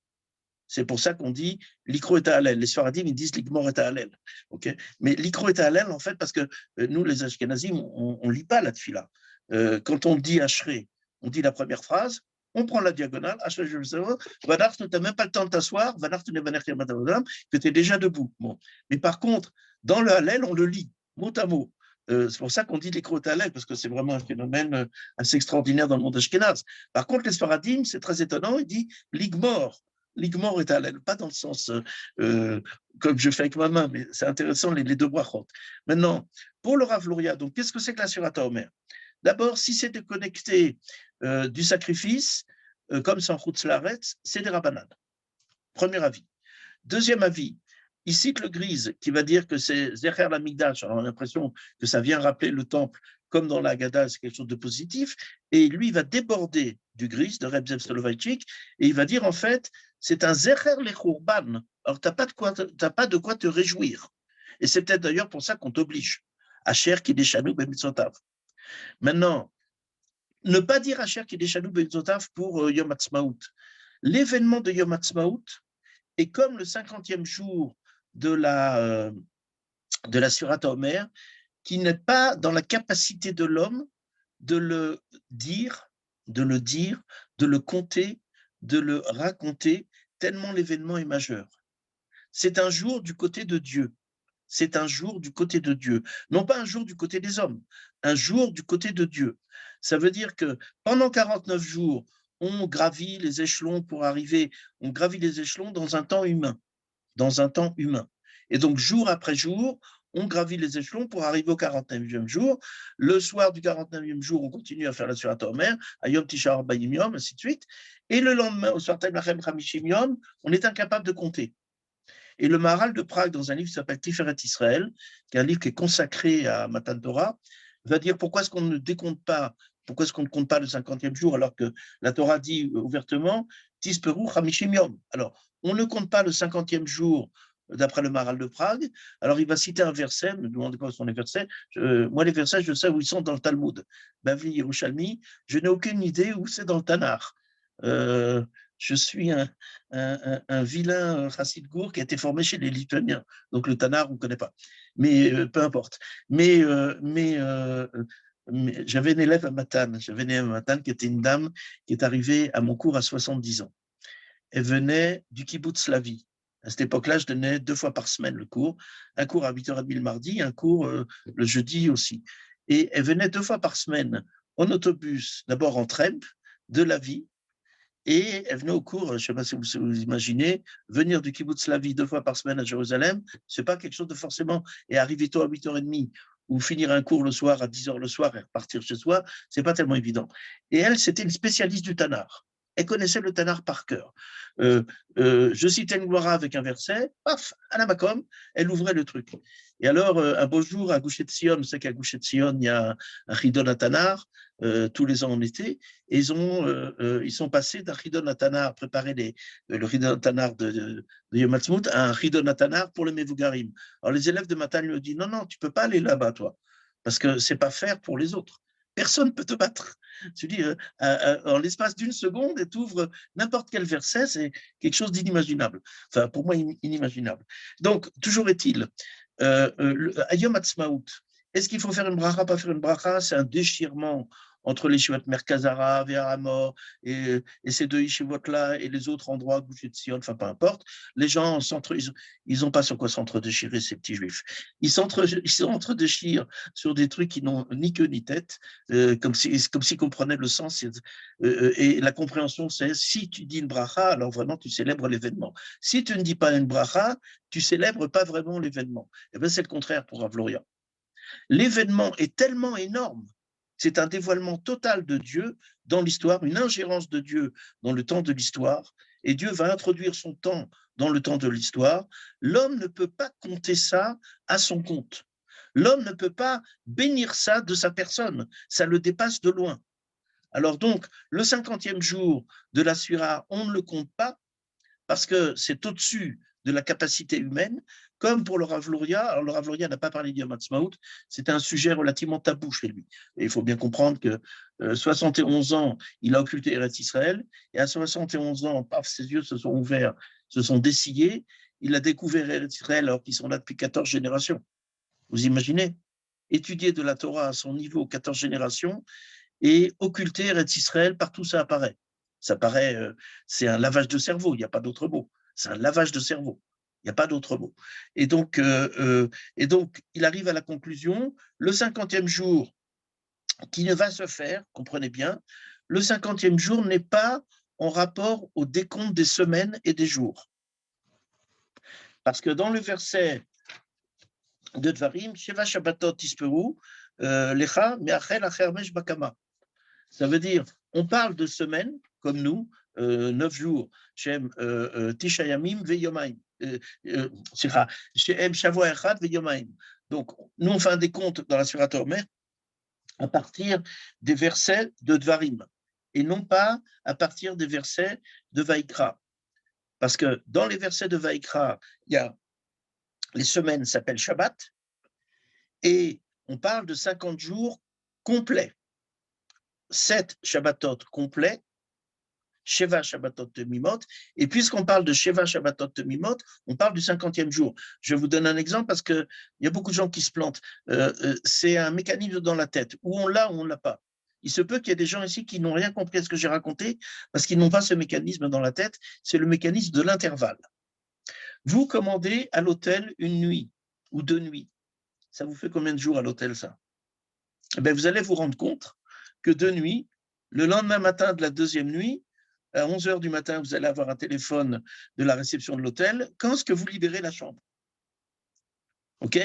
C'est pour ça qu'on dit l'ikro est à Hallel. Les Sfaradim, ils disent l'igmor est à Hallel. Okay, mais l'ikro est à Hallel, en fait, parce que nous, les Ashkenazim, on ne lit pas la tfila. Quand on dit Ashrei, on dit la première phrase, on prend la diagonale, Vadar, tu n'as même pas le temps de t'asseoir, Vadar, tu que tu es déjà debout. Bon. Mais par contre, dans le Hallel, on le lit, mot à mot. C'est pour ça qu'on dit l'ikro est à Hallel, parce que c'est vraiment un phénomène assez extraordinaire dans le monde ashkénaze. Par contre, les Sfaradim, c'est très étonnant, il dit l'igmor. L'igmor est à Hallel, pas dans le sens comme je fais avec ma main, mais c'est intéressant, les deux brachot. Maintenant, pour le Rav Luria, donc qu'est-ce que c'est que la Surata Omer? D'abord, si c'est déconnecté du sacrifice, comme sans Chutz Laaretz, c'est des rabanades. Premier avis. Deuxième avis, il cite le Grise qui va dire que c'est Zecher l'Amigdash. On a l'impression que ça vient rappeler le temple, comme dans la Haggadah, c'est quelque chose de positif. Et lui, il va déborder du Grise, de Reb Zev Soloveitchik, et il va dire en fait, c'est un Zecher lechurban. Alors, tu n'as pas de quoi te réjouir. Et c'est peut-être d'ailleurs pour ça qu'on t'oblige. Asher qui déchanou ben mitzotav. Maintenant, ne pas dire Asher qui déchanou ben mitzotav pour Yom Ha'atzmaut. L'événement de Yom Ha'atzmaut est comme le 50e jour de la Surat Omer, qui n'est pas dans la capacité de l'homme de le dire, de le compter, de le raconter, tellement l'événement est majeur. C'est un jour du côté de Dieu. C'est un jour du côté de Dieu. Non pas un jour du côté des hommes, un jour du côté de Dieu. Ça veut dire que pendant 49 jours, on gravit les échelons pour arriver, on gravit les échelons dans un temps humain. Dans un temps humain. Et donc, jour après jour, on gravit les échelons pour arriver au 49e jour. Le soir du 49e jour, on continue à faire la Surat Omer, à Yom Tisha B'Av Yom, ainsi de suite. Et le lendemain, au soir Lachem Chamishim Yom, on est incapable de compter. Et le Maharal de Prague, dans un livre qui s'appelle Tiferet Israël, qui est un livre qui est consacré à Matan Torah, va dire pourquoi est-ce qu'on ne décompte pas, pourquoi est-ce qu'on ne compte pas le 50e jour alors que la Torah dit ouvertement Tisperu Chamishim Yom. Alors, on ne compte pas le 50e jour d'après le Maharal de Prague. Alors, il va citer un verset, me demandez pas où sont les versets. Moi, les versets, je sais où ils sont dans le Talmud. Bavli Yerushalmi, je n'ai aucune idée où c'est dans le Tanakh. Je suis un vilain Chassid Gour qui a été formé chez les Lituaniens. Donc, le Tanakh, on ne connaît pas. Mais peu importe. Mais j'avais une élève à Matane. J'avais une élève à Matane qui était une dame qui est arrivée à mon cours à 70 ans. Elle venait du kibbutz Lavi. À cette époque-là, je donnais 2 fois par semaine le cours, un cours à 8h30 le mardi, un cours le jeudi aussi. Et elle venait 2 fois par semaine en autobus, d'abord en Trempe, de Lavi, et elle venait au cours, je ne sais pas si vous imaginez, venir du kibbutz Lavi 2 fois par semaine à Jérusalem, ce n'est pas quelque chose de forcément, et arriver tôt à 8h30, ou finir un cours le soir à 10h le soir et repartir chez soi, ce n'est pas tellement évident. Et elle, c'était une spécialiste du Tanakh. Elle connaissait le Tanakh par cœur. Je citais une gloire avec un verset, paf, à la Macom, elle ouvrait le truc. Et alors, un beau jour, à Gush Etzion, vous savez qu'à Gush Etzion, il y a un Chidon à Tanakh, tous les ans en été, et ils sont passés d'un Chidon à Tanakh, préparer le Chidon à Tanakh de Yom Ha'atzmaut, à un Chidon à Tanakh pour le Mevugarim. Alors, les élèves de Matan lui ont dit, non, tu ne peux pas aller là-bas, toi, parce que ce n'est pas faire pour les autres. Personne ne peut te battre. Tu dis, en l'espace d'une seconde, et tu ouvres n'importe quel verset, c'est quelque chose d'inimaginable. Enfin, pour moi, inimaginable. Donc, toujours est-il, à Yom Ha'atzmaut, est-ce qu'il faut faire une bracha, pas faire une bracha? C'est un déchirement entre les Yeshivot Merkazara, Ve'aramor, et ces 2 Yeshivot-là, et les autres endroits, Gush Etzion, enfin, peu importe. Les gens, ils n'ont pas sur quoi s'entre-déchirer, ces petits juifs. Ils s'entre-déchirent sur des trucs qui n'ont ni queue ni tête, comme s'ils comprenaient le sens. Et la compréhension, c'est si tu dis une bracha, alors vraiment, tu célèbres l'événement. Si tu ne dis pas une bracha, tu célèbres pas vraiment l'événement. Et bien, c'est le contraire pour Avloria. L'événement est tellement énorme, c'est un dévoilement total de Dieu dans l'histoire, une ingérence de Dieu dans le temps de l'histoire, et Dieu va introduire son temps dans le temps de l'histoire. L'homme ne peut pas compter ça à son compte. L'homme ne peut pas bénir ça de sa personne, ça le dépasse de loin. Alors donc, le 50e jour de la Sphira, on ne le compte pas, parce que c'est au-dessus de la capacité humaine, comme pour le Rav Luria. Alors, le Rav Luria n'a pas parlé d'Yom Ha'atzmaut, c'était un sujet relativement tabou chez lui. Et il faut bien comprendre que 71 ans, il a occulté Eretz Israël, et à 71 ans, paf, ses yeux se sont ouverts, se sont dessillés, il a découvert Eretz Israël alors qu'ils sont là depuis 14 générations. Vous imaginez? Étudier de la Torah à son niveau, 14 générations, et occulter Eretz Israël, partout ça apparaît. Ça paraît, c'est un lavage de cerveau, il n'y a pas d'autre mot. C'est un lavage de cerveau, il n'y a pas d'autre mot. Et donc, il arrive à la conclusion, le 50e jour qui ne va se faire, comprenez bien, le 50e jour n'est pas en rapport au décompte des semaines et des jours. Parce que dans le verset de Dvarim, Sheva Shabbatot Tisperu, Lecha Meachel Acher Mesh Bakama. Ça veut dire, on parle de semaines, comme nous, 9 jours, Shem Tisha Yamim Veyomaim, Shem Shavua Echad Veyomaim. Donc, nous, on fait un décompte dans la Surat Omer à partir des versets de Dvarim, et non pas à partir des versets de Vaikra. Parce que dans les versets de Vaikra, il y a les semaines s'appellent Shabbat, et on parle de 50 jours complets. 7 Shabbatot complets, Sheva Shabbatot Temimot, et puisqu'on parle de Sheva Shabbatot Temimot, on parle du 50e jour. Je vous donne un exemple parce qu'il y a beaucoup de gens qui se plantent. C'est un mécanisme dans la tête, où on l'a ou on ne l'a pas. Il se peut qu'il y ait des gens ici qui n'ont rien compris à ce que j'ai raconté parce qu'ils n'ont pas ce mécanisme dans la tête, c'est le mécanisme de l'intervalle. Vous commandez à l'hôtel une nuit ou 2 nuits. Ça vous fait combien de jours à l'hôtel, ça? Eh bien, vous allez vous rendre compte que 2 nuits, le lendemain matin de la 2e nuit, à 11h du matin, vous allez avoir un téléphone de la réception de l'hôtel. Quand est-ce que vous libérez la chambre? OK?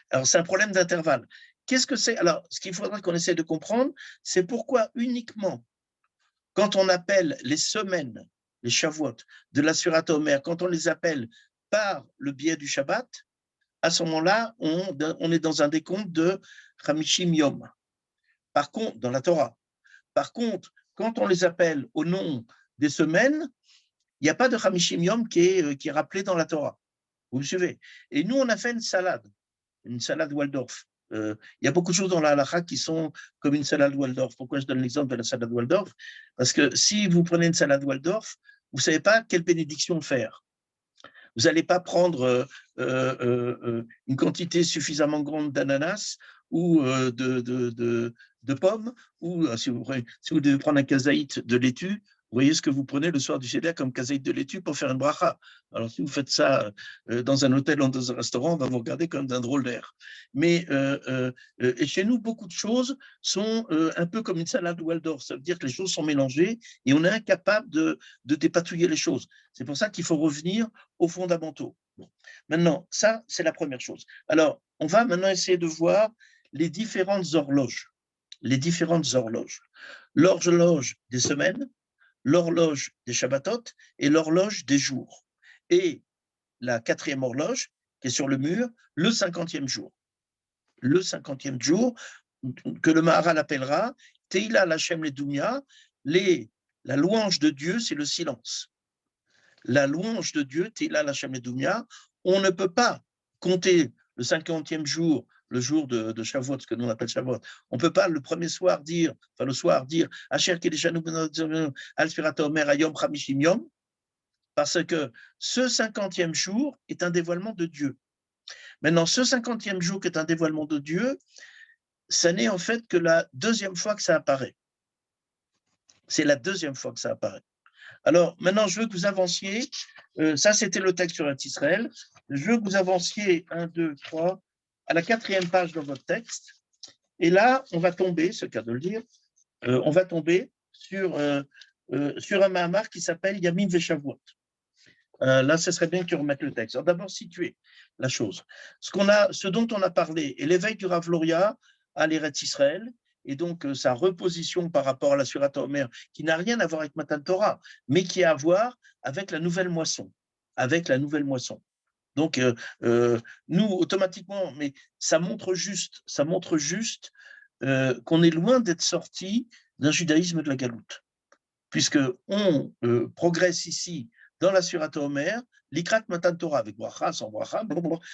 Alors, c'est un problème d'intervalle. Qu'est-ce que c'est? Alors, ce qu'il faudra qu'on essaie de comprendre, c'est pourquoi uniquement quand on appelle les semaines, les Shavuot, de la Surat Omer, quand on les appelle par le biais du Shabbat, à ce moment-là, on est dans un décompte de Hamishim Yom. Par contre, dans la Torah. Par contre, quand on les appelle au nom des semaines, il n'y a pas de Hamishim Yom qui est rappelé dans la Torah. Vous me suivez? Et nous, on a fait une salade Waldorf. Il y a beaucoup de choses dans la halakha qui sont comme une salade Waldorf. Pourquoi je donne l'exemple de la salade Waldorf? Parce que si vous prenez une salade Waldorf, vous ne savez pas quelle bénédiction faire. Vous n'allez pas prendre une quantité suffisamment grande d'ananas ou de pommes, ou si vous devez prendre un kazaït de laitue, vous voyez ce que vous prenez le soir du Seder comme kazaït de laitue pour faire une bracha. Alors, si vous faites ça dans un hôtel ou dans un restaurant, on va vous regarder comme d'un drôle d'air. Mais et chez nous, beaucoup de choses sont un peu comme une salade Waldorf. Ça veut dire que les choses sont mélangées et on est incapable de dépatouiller les choses. C'est pour ça qu'il faut revenir aux fondamentaux. Bon. Maintenant, ça, c'est la première chose. Alors, on va maintenant essayer de voir les différentes horloges. Les différentes horloges. L'horloge des semaines, l'horloge des Shabbatot et l'horloge des jours. Et la quatrième horloge, qui est sur le mur, le 50e jour. Le 50e jour, que le Maharal appellera Teila Lachem Ledumia, la louange de Dieu, c'est le silence. La louange de Dieu, Teila Lachem Ledumia, on ne peut pas compter le 50e jour, le jour de Shavuot, ce que nous on appelle Shavuot. On ne peut pas le premier soir dire, enfin le soir dire, Asher Kedeshanu Al-Sfirat Omer Ayom Chamishim Yom, parce que ce 50e jour est un dévoilement de Dieu. Maintenant, ce 50e jour qui est un dévoilement de Dieu, ça n'est en fait que la deuxième fois que ça apparaît. C'est la deuxième fois que ça apparaît. Alors, maintenant, je veux que vous avanciez. Ça, c'était le texte sur Israël. Je veux que vous avanciez 1, 2, 3, à la 4e page de votre texte. Et là, on va tomber, c'est le cas de le dire, on va tomber sur un mahamar qui s'appelle Yamim Veshavuot. Là, ce serait bien que tu remettes le texte. Alors, d'abord, situer la chose. Ce dont on a parlé, et l'éveil du Rav Luria à l'Eretz Israël, et donc sa reposition par rapport à la Surata Omer, qui n'a rien à voir avec Matan Torah, mais qui a à voir avec la nouvelle moisson. Avec la nouvelle moisson. Donc, nous, automatiquement, mais ça montre juste qu'on est loin d'être sorti d'un judaïsme de la galoute. Puisqu'on progresse ici dans la Surata Omer, l'Ikrat Matan Torah, avec bracha, sans bracha,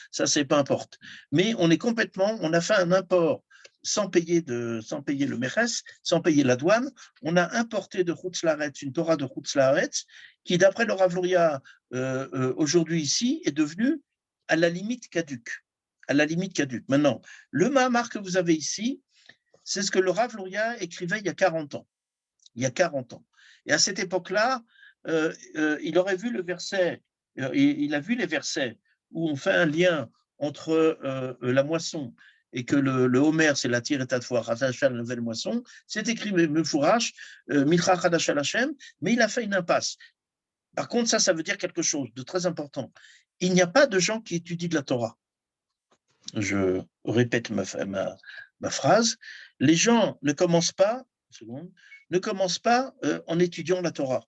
ça, c'est peu importe. Mais on a fait un import sans payer le Meches, sans payer la douane. On a importé de Chutz Laaretz, une Torah de Chutz Laaretz, qui, d'après le Rav Luria, aujourd'hui ici, est devenue à la limite caduque. À la limite caduque. Maintenant, le Mahamar que vous avez ici, c'est ce que le Rav Luria écrivait il y a 40 ans. Il y a 40 ans. Et à cette époque-là, il aurait vu le verset, il a vu les versets où on fait un lien entre la moisson et que le Homer, c'est la tire et tatfoua, la nouvelle moisson, c'est écrit Mefourash, Milcha Chadashal Hashem, mais il a fait une impasse. Par contre, ça veut dire quelque chose de très important. Il n'y a pas de gens qui étudient de la Torah. Je répète ma phrase. Les gens ne commencent pas, en étudiant la Torah.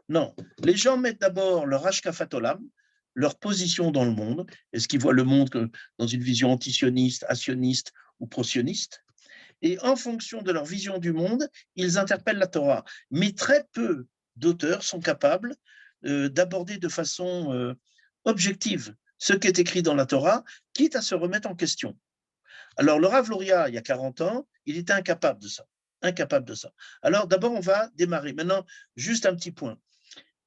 Non, les gens mettent d'abord leur Hashkafat Olam, leur position dans le monde. Est-ce qu'ils voient le monde dans une vision antisioniste, assioniste ou pro-sioniste? Et en fonction de leur vision du monde, ils interpellent la Torah. Mais très peu d'auteurs sont capables d'aborder de façon objective ce qui est écrit dans la Torah, quitte à se remettre en question. Alors, le Rav Luria, il y a 40 ans, il était incapable de ça. Incapable de ça. Alors, d'abord, on va démarrer. Maintenant, juste un petit point.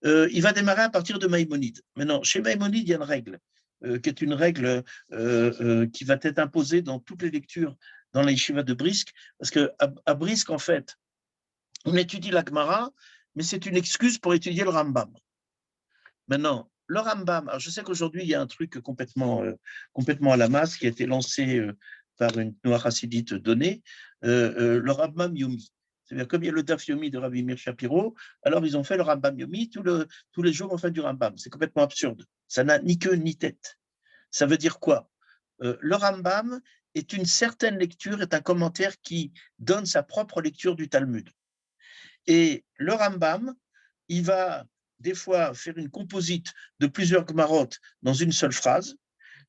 Il va démarrer à partir de Maïmonide. Maintenant, chez Maïmonide, il y a une règle, qui est une règle qui va être imposée dans toutes les lectures dans les yeshivas de Brisk, parce qu'à Brisk, en fait, on étudie la Gemara, mais c'est une excuse pour étudier le Rambam. Maintenant, le Rambam, alors je sais qu'aujourd'hui, il y a un truc complètement à la masse qui a été lancé par une Noah Hassidite donnée, le Rambam Yomi. C'est-à-dire, comme il y a le Daf Yomi de Rabbi Meir Shapiro, alors ils ont fait le Rambam Yomi, tous les jours on fait du Rambam. C'est complètement absurde. Ça n'a ni queue ni tête. Ça veut dire quoi? Le Rambam est une certaine lecture, est un commentaire qui donne sa propre lecture du Talmud. Et le Rambam, il va des fois faire une composite de plusieurs Gemarot dans une seule phrase.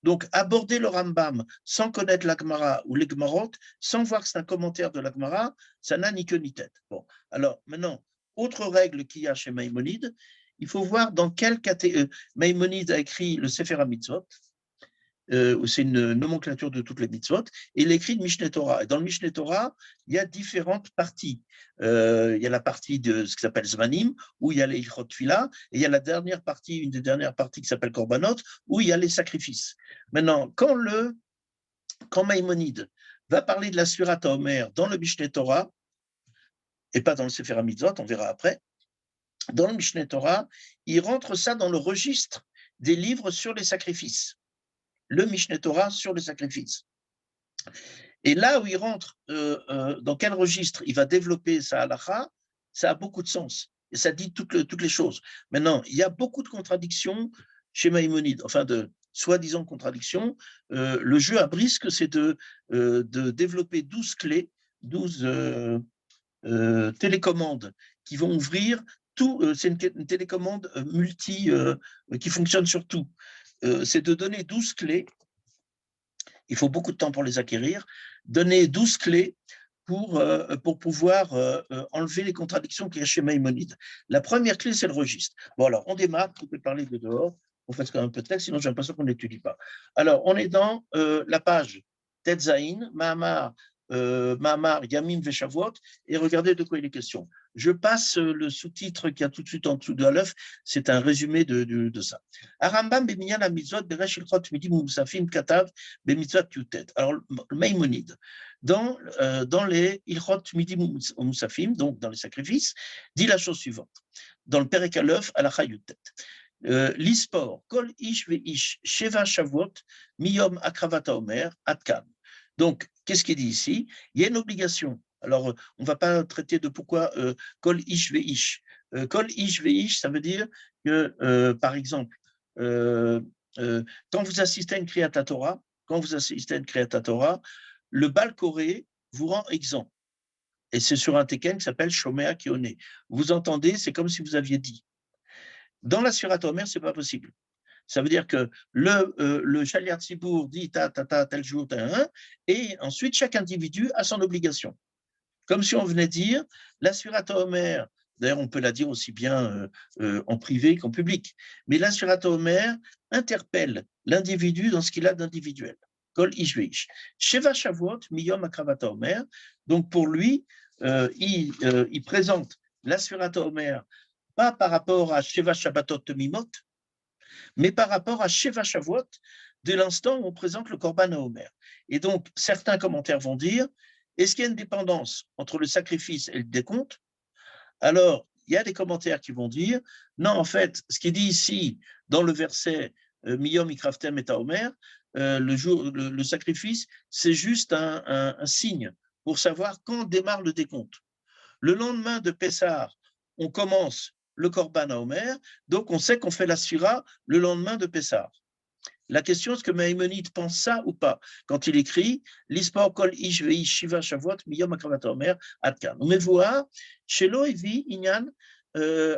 Donc, aborder le Rambam sans connaître la Gemara ou les Gemarot, sans voir que c'est un commentaire de la Gemara, ça n'a ni queue ni tête. Bon, alors maintenant, autre règle qu'il y a chez Maïmonide, il faut voir dans quelle catégorie. Maïmonide a écrit le Sefer HaMitzvot, c'est une nomenclature de toutes les mitzvot, et il écrit le Mishneh Torah. Et dans le Mishneh Torah, il y a différentes parties. Il y a la partie de ce qui s'appelle Zmanim, où il y a les Ilchot Tfila, et il y a la dernière partie, une des dernières parties qui s'appelle Korbanot, où il y a les sacrifices. Maintenant, quand Maïmonide va parler de la Surat HaOmer dans le Mishneh Torah, et pas dans le Sefer HaMitzvot, on verra après, dans le Mishneh Torah, il rentre ça dans le registre des livres sur les sacrifices. Le Mishneh Torah sur les sacrifices. Et là où il rentre, dans quel registre il va développer sa halakha, ça a beaucoup de sens. Et ça dit toutes les choses. Maintenant, il y a beaucoup de contradictions chez Maïmonide, enfin de soi-disant contradictions. Le jeu à brisque, c'est de développer 12 clés, 12 télécommandes qui vont ouvrir tout. C'est une télécommande qui fonctionne sur tout. C'est de donner 12 clés. Il faut beaucoup de temps pour les acquérir. Donner 12 clés pour pouvoir enlever les contradictions qu'il y a chez Maïmonide. La première clé, c'est le registre. Bon, alors, on démarre, on peut parler de dehors, on fait quand même un peu de texte, sinon j'ai l'impression qu'on n'étudie pas. Alors, on est dans la page Tetzaïn, Mahamar, Yamim Veshavot, et regardez de quoi il est question. Je passe le sous-titre qui a tout de suite en dessous de Aleph, c'est un résumé de ça. Arambam Beminyan Amizot, Beresh Ilchot Midim Moussafim Katav, Bemitzvot Yutet. Alors, le Maïmonide, dans les Ilchot Midim Moussafim, donc dans les sacrifices, dit la chose suivante. Dans le Perek Aleph, Alacha Yutet. L'ispor, Kol Ish Veish, Sheva Shavuot, Miyom Akravata Omer, Atkan. Donc, qu'est-ce qu'il dit ici? Il y a une obligation. Alors, on ne va pas traiter de pourquoi Kol Ish Veish. Kol Ish Veish, ça veut dire que, par exemple, quand vous assistez à une Kriyat Torah, le Bal Koré vous rend exempt. Et c'est sur un teken qui s'appelle Shomea Kioné. Vous entendez, c'est comme si vous aviez dit. Dans la Surat Omer, ce n'est pas possible. Ça veut dire que le Shaliach Tzibour dit tel jour, et ensuite chaque individu a son obligation. Comme si on venait dire, la Surat Omer, d'ailleurs on peut la dire aussi bien en privé qu'en public, mais la Surat Omer interpelle l'individu dans ce qu'il a d'individuel. Kol ish veish. Sheva Shavuot, miyom akravata Omer, donc pour lui, il présente la Surat Omer pas par rapport à Sheva Shabbatot Mimot, mais par rapport à Sheva Shavuot, de l'instant où on présente le Korban HaOmer. Et donc, certains commentaires vont dire, est-ce qu'il y a une dépendance entre le sacrifice et le décompte? Alors, il y a des commentaires qui vont dire, non, en fait, ce qui est dit ici, dans le verset Miyom Ikraftem et HaOmer, le sacrifice, c'est juste un signe pour savoir quand démarre le décompte. Le lendemain de Pessah, on commence le Korban HaOmer, donc on sait qu'on fait la Sphira le lendemain de Pessah. La question, est-ce que Maïmonide pense ça ou pas? Quand il écrit L'Ispor Kol Ish Veish Shiva Shavuot Miyom Akravat HaOmer Adkan. On voir Shelo Evi Inyan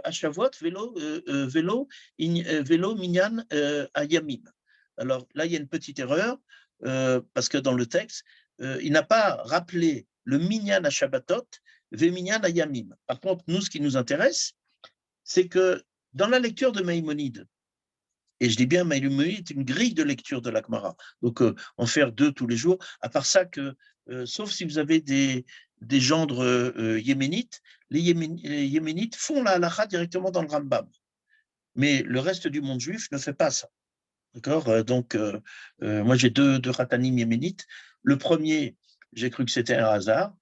Shavuot Velo Minyan Ayamim. Alors là, il y a une petite erreur, parce que dans le texte, il n'a pas rappelé le Minyan à Shabbatot, Ve Minyan Ayamim. Par contre, nous, ce qui nous intéresse, c'est que dans la lecture de Maïmonide, et je dis bien Maïmonide est une grille de lecture de la Gemara, donc en faire 2 tous les jours, à part ça que, sauf si vous avez des gendres yéménites, les yéménites font la halakha directement dans le Rambam, mais le reste du monde juif ne fait pas ça. D'accord? Donc, moi j'ai deux ratanim yéménites. Le premier, j'ai cru que c'était un hasard,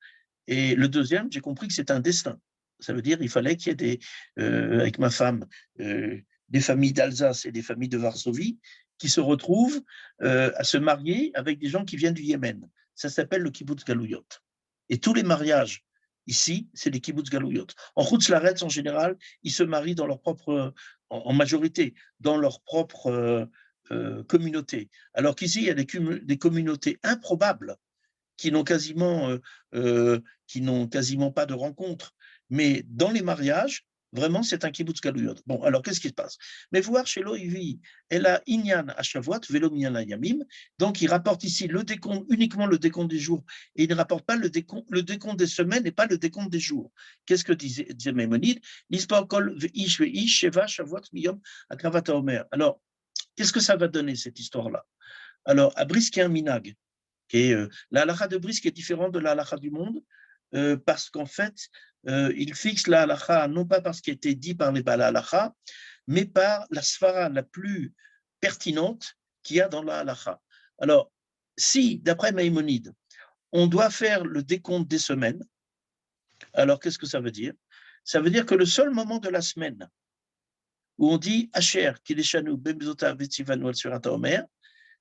et le deuxième, j'ai compris que c'était un destin. Ça veut dire qu'il fallait qu'il y ait avec ma femme, des familles d'Alsace et des familles de Varsovie qui se retrouvent à se marier avec des gens qui viennent du Yémen. Ça s'appelle le kibbutz galouyot. Et tous les mariages ici, c'est les kibbutz galouyot. En Chutz Laaretz, en général, ils se marient dans leur propre, en majorité, dans leur propre communauté. Alors qu'ici, il y a des communautés improbables qui n'ont quasiment pas de rencontres. Mais dans les mariages, Vraiment, c'est un kibbutz galuyot. Bon, alors qu'est-ce qui se passe? Mais voir chez l'Oivi, elle a Inyan à Shavuot, Velo Minyan à Yamim. Donc, il rapporte ici le décompte, uniquement le décompte des jours, et il ne rapporte pas le décompte des semaines et pas le décompte des jours. Qu'est-ce que disait Maïmonide? L'Ispa Kol Veish Veish, Sheva Shavuot Miyom Akravat Omer. Alors, qu'est-ce que ça va donner, cette histoire-là? Alors, à Brisk, il y a un minag. La halakha de Brisk est différente de la halakha du monde, parce qu'en fait, il fixe la halakha non pas par ce qui a été dit par les Bala halakha, mais par la svara la plus pertinente qu'il y a dans la halakha. Alors, si, d'après Maïmonide, on doit faire le décompte des semaines, alors qu'est-ce que ça veut dire? Ça veut dire que le seul moment de la semaine où on dit Asher, Kileshanu, Bemzota, Vetzivanu, Al-Surata Omer,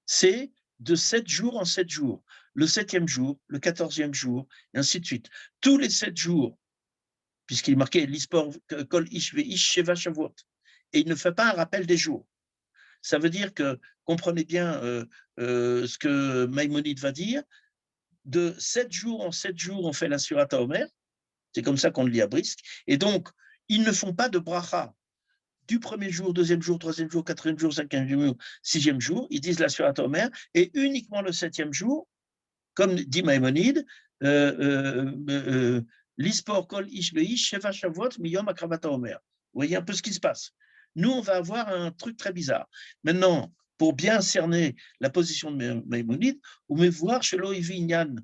c'est de 7 jours en 7 jours. Le 7e jour, le 14e jour, et ainsi de suite. Tous les 7 jours, puisqu'il marquait l'Ispor Kol Ish Veish Sheva Shavuot, et il ne fait pas un rappel des jours. Ça veut dire que, comprenez bien ce que Maïmonide va dire, de 7 jours en 7 jours, on fait la Surata Omer, c'est comme ça qu'on le lit à Brisk, et donc, ils ne font pas de bracha du premier jour, deuxième jour, troisième jour, quatrième jour, cinquième jour, sixième jour, ils disent la Surata Omer, et uniquement le 7e jour, comme dit Maïmonide, l'Ispor Kol Ish Veish Sheva Shavuot Miyom Akravata Omer. Vous voyez un peu ce qui se passe. Nous, on va avoir un truc très bizarre. Maintenant, pour bien cerner la position de Maïmonide, on va voir chez l'Oivi Inyan,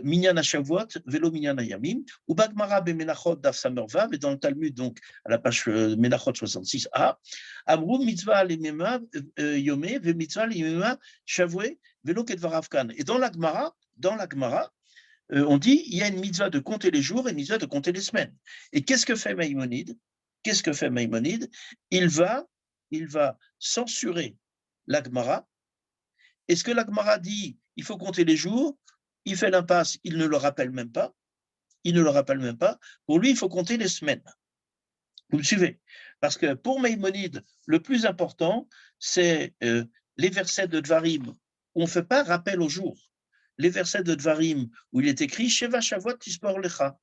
Minyan HaShavuot, Velo Minyan HaYamim, ou Bagmara Bemenachot Daf Samervav, et dans le Talmud, donc à la page Menachot 66a, Amrou Mitzvah Lemema Yomé, Ve Mitzvah Lemema Shavuot, Velo Kedvarav Kan. Et dans la Gemara, on dit il y a une mitzvah de compter les jours et une mitzvah de compter les semaines. Et qu'est-ce que fait Maïmonide? Il va censurer la Gemara. Et ce que la Gemara dit, il faut compter les jours, il fait l'impasse, il ne le rappelle même pas. Pour lui, il faut compter les semaines. Vous me suivez? Parce que pour Maïmonide, le plus important, c'est les versets de Dvarim où on ne fait pas rappel au jour. Les versets de Dvarim où il est écrit Sheva Shavuot Tispor Lecha.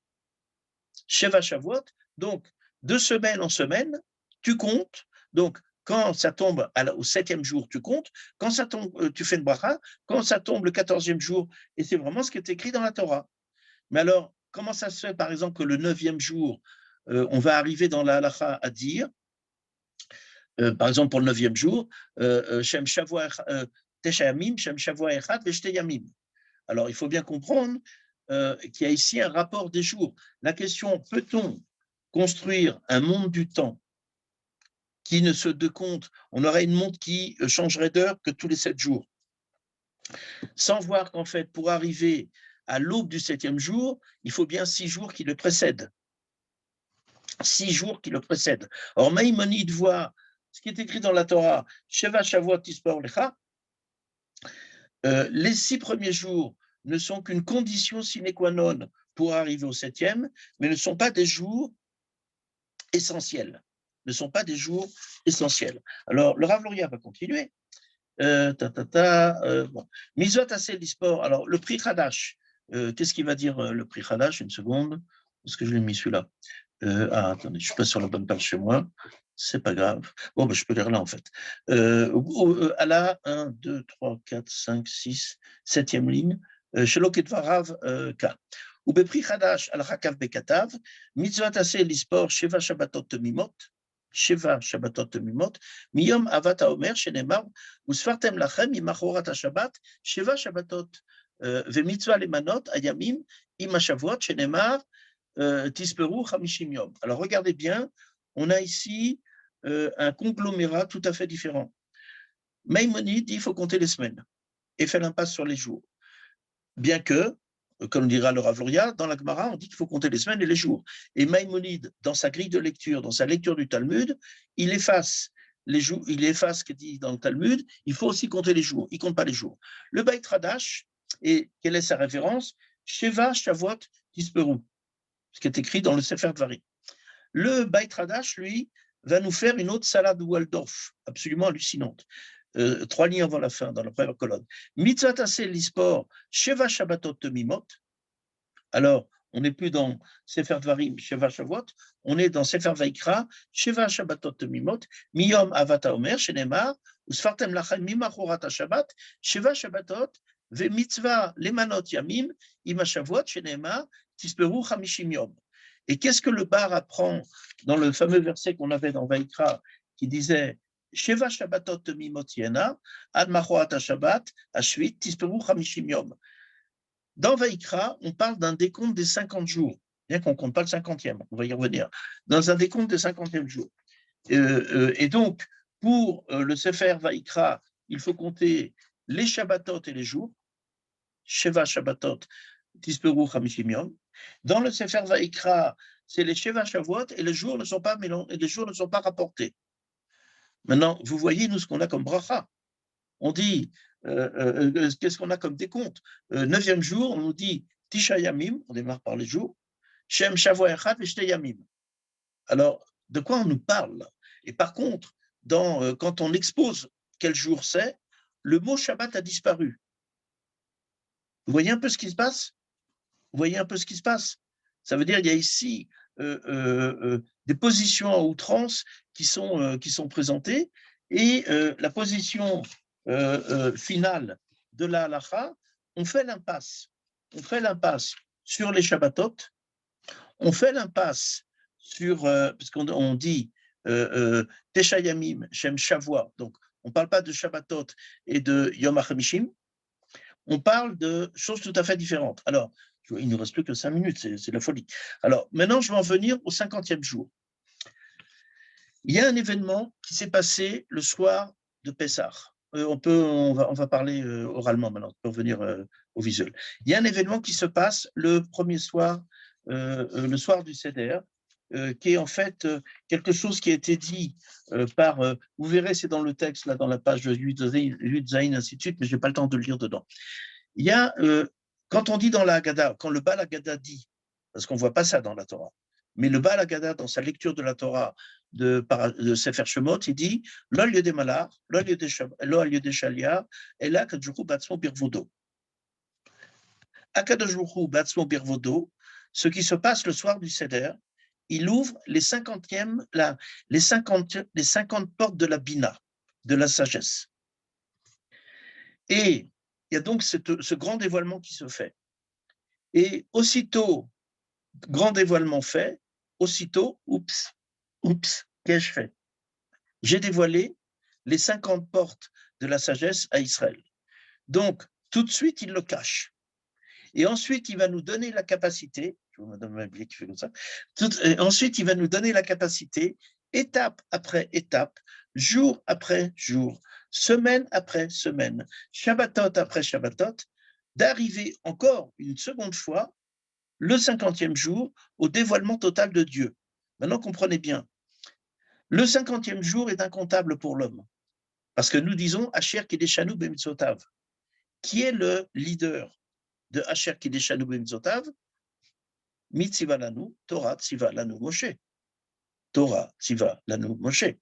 Sheva Shavuot, donc de semaine en semaine, tu comptes. Donc, quand ça tombe au 7e jour, tu comptes. Quand ça tombe, tu fais une bracha. Quand ça tombe le 14e jour, et c'est vraiment ce qui est écrit dans la Torah. Mais alors, comment ça se fait, par exemple, que le 9e jour, on va arriver dans la halakha à dire, par exemple, pour le 9e jour, Shem Shavua Teshayamim, Shem Shavua Echad, Veshteyamim. Alors, il faut bien comprendre qu'il y a ici un rapport des jours. La question, peut-on construire un monde du temps qui ne se décompte, on aurait une montre qui changerait d'heure que tous les 7 jours, sans voir qu'en fait, pour arriver à l'aube du 7e jour, il faut bien 6 jours qui le précèdent. 6 jours qui le précèdent. Or, Maïmonide voit ce qui est écrit dans la Torah, Sheva Shavuot Tispor Lecha, les 6 premiers jours ne sont qu'une condition sine qua non pour arriver au 7e, mais ne sont pas des jours essentiels. Alors, le Rav Luria va continuer. Bon. Mizot Aseh Lispor. Alors, le prix Hadash, qu'est-ce qu'il va dire le prix Hadash? Une seconde. Est-ce que je l'ai mis celui-là? Attendez, je ne suis pas sur la bonne page chez moi. C'est pas grave. Bon, ben, je peux lire là, en fait. À la 1, 2, 3, 4, 5, 6, 7e ligne. Shelok et Varav K. Ou Bepri Hadash al Hakav Bekatav, Mitzvot Aseh Lispor, Sheva Shabbatot Temimot, Miyom Avat Haomer, Shenemar, Usfartem Lachem, Imachorat HaShabbat, Sheva Shabbatot, Vemitzvah Lemanot, Ayamim, Imashavuot, Shenemar, Tisperu Hamishim Yom. Alors regardez bien, on a ici un conglomérat tout à fait différent. Maïmonide dit qu'il faut compter les semaines et fait l'impasse sur les jours. Bien que, comme dira le Rav Luria, dans la Gemara, on dit qu'il faut compter les semaines et les jours. Et Maïmonide, dans sa grille de lecture, dans sa lecture du Talmud, il efface les jours, il efface ce qu'il dit dans le Talmud, il faut aussi compter les jours, il ne compte pas les jours. Le Beit Hadash, et quelle est sa référence? Sheva Shavuot Tisperu, ce qui est écrit dans le Sefer Dvarim. Le Beit Hadash, lui, va nous faire une autre salade Waldorf, absolument hallucinante. 3 lignes avant la fin, dans la première colonne. Mitzvot Aseh Lispor, Sheva Shabbatot Temimot. Alors, On n'est plus dans Sefer Dvarim, Sheva Shavuot, on est dans Sefer Vaikra, Sheva Shabbatot Mimot, Miyom Avata Omer, Shenemar, Usfartem Lachem Mimachorat Shabbat, Sheva Shabbatot, Ve Mitzvah Lemanot Yamim, Ima Shavuot, Shenemar, Tisperu Chamishim Yom. Et qu'est-ce que le bar apprend dans le fameux verset qu'on avait dans Vaikra qui disait Sheva Shabbatot Mimot Yena, Ad Machorat Shabbat, Ashvit, Tisperu Chamishim Yom. Dans Vaikra, on parle d'un décompte des 50 jours, bien qu'on ne compte pas le 50e, on va y revenir, dans un décompte des 50e jours. Et donc, pour le Sefer Vaikra, il faut compter les Shabbatot et les jours, Sheva Shabbatot, Tisperu Chamishim Yom. Dans le Sefer Vaikra, c'est les Sheva Shavuot et les jours ne sont pas rapportés. Maintenant, vous voyez, nous, ce qu'on a comme bracha. On dit, qu'est-ce qu'on a comme décompte? 9e jour, on nous dit Tisha Yamim, on démarre par les jours, Shem Shavua Echad Veshte Yamim. Alors, de quoi on nous parle? Et par contre, quand on expose quel jour c'est, le mot Shabbat a disparu. Vous voyez un peu ce qui se passe? Vous voyez un peu ce qui se passe? Ça veut dire qu'il y a ici des positions à outrance qui sont présentées, et la position finale de la halacha, on fait l'impasse. On fait l'impasse sur les Shabbatot, on fait l'impasse sur, parce qu'on dit Tesha Yamim, Shem Shavua, donc on ne parle pas de Shabbatot et de Yom HaChamishim, on parle de choses tout à fait différentes. Alors, il ne nous reste plus que 5 minutes, c'est de la folie. Alors, maintenant, je vais en venir au 50e jour. Il y a un événement qui s'est passé le soir de Pessah. On va parler oralement maintenant, pour revenir au visuel. Il y a un événement qui se passe le premier soir, le soir du Seder, qui est en fait quelque chose qui a été dit par, vous verrez, c'est dans le texte, là, dans la page 8 Zayin, ainsi de suite, mais je n'ai pas le temps de le lire dedans. Il y a, quand on dit dans la Haggadah, quand le Baal Haggadah dit, parce qu'on ne voit pas ça dans la Torah, mais le Baal Haggadah, dans sa lecture de la Torah de Sefer Shemot, il dit Lo al yodei malach, lo al yodei shaliach, ela Akadosh Baruch Hu b'atzmo birvodo. Akadosh Baruch Hu b'atzmo birvodo, ce qui se passe le soir du Seder, il ouvre les 50 portes de la Bina, de la sagesse. Et il y a donc ce grand dévoilement qui se fait. Et aussitôt, grand dévoilement fait, aussitôt, oups, qu'ai-je fait? J'ai dévoilé les 50 portes de la sagesse à Israël. Donc, tout de suite, il le cache. Et ensuite, il va nous donner la capacité, je vois Madame Mablier qui fait comme ça, ensuite, il va nous donner la capacité, étape après étape, jour après jour, semaine après semaine, Shabbatot après Shabbatot, d'arriver encore une seconde fois, le 50e jour, au dévoilement total de Dieu. Maintenant, comprenez bien, le 50e jour est incontable pour l'homme, parce que nous disons Asher Kideshanu B'Mitzvotav. Qui est le leader de Asher Kideshanu B'Mitzvotav? Mitziva Lanu, Torah Tziva Lanu Moshe. Torah Tziva Lanu Moshe.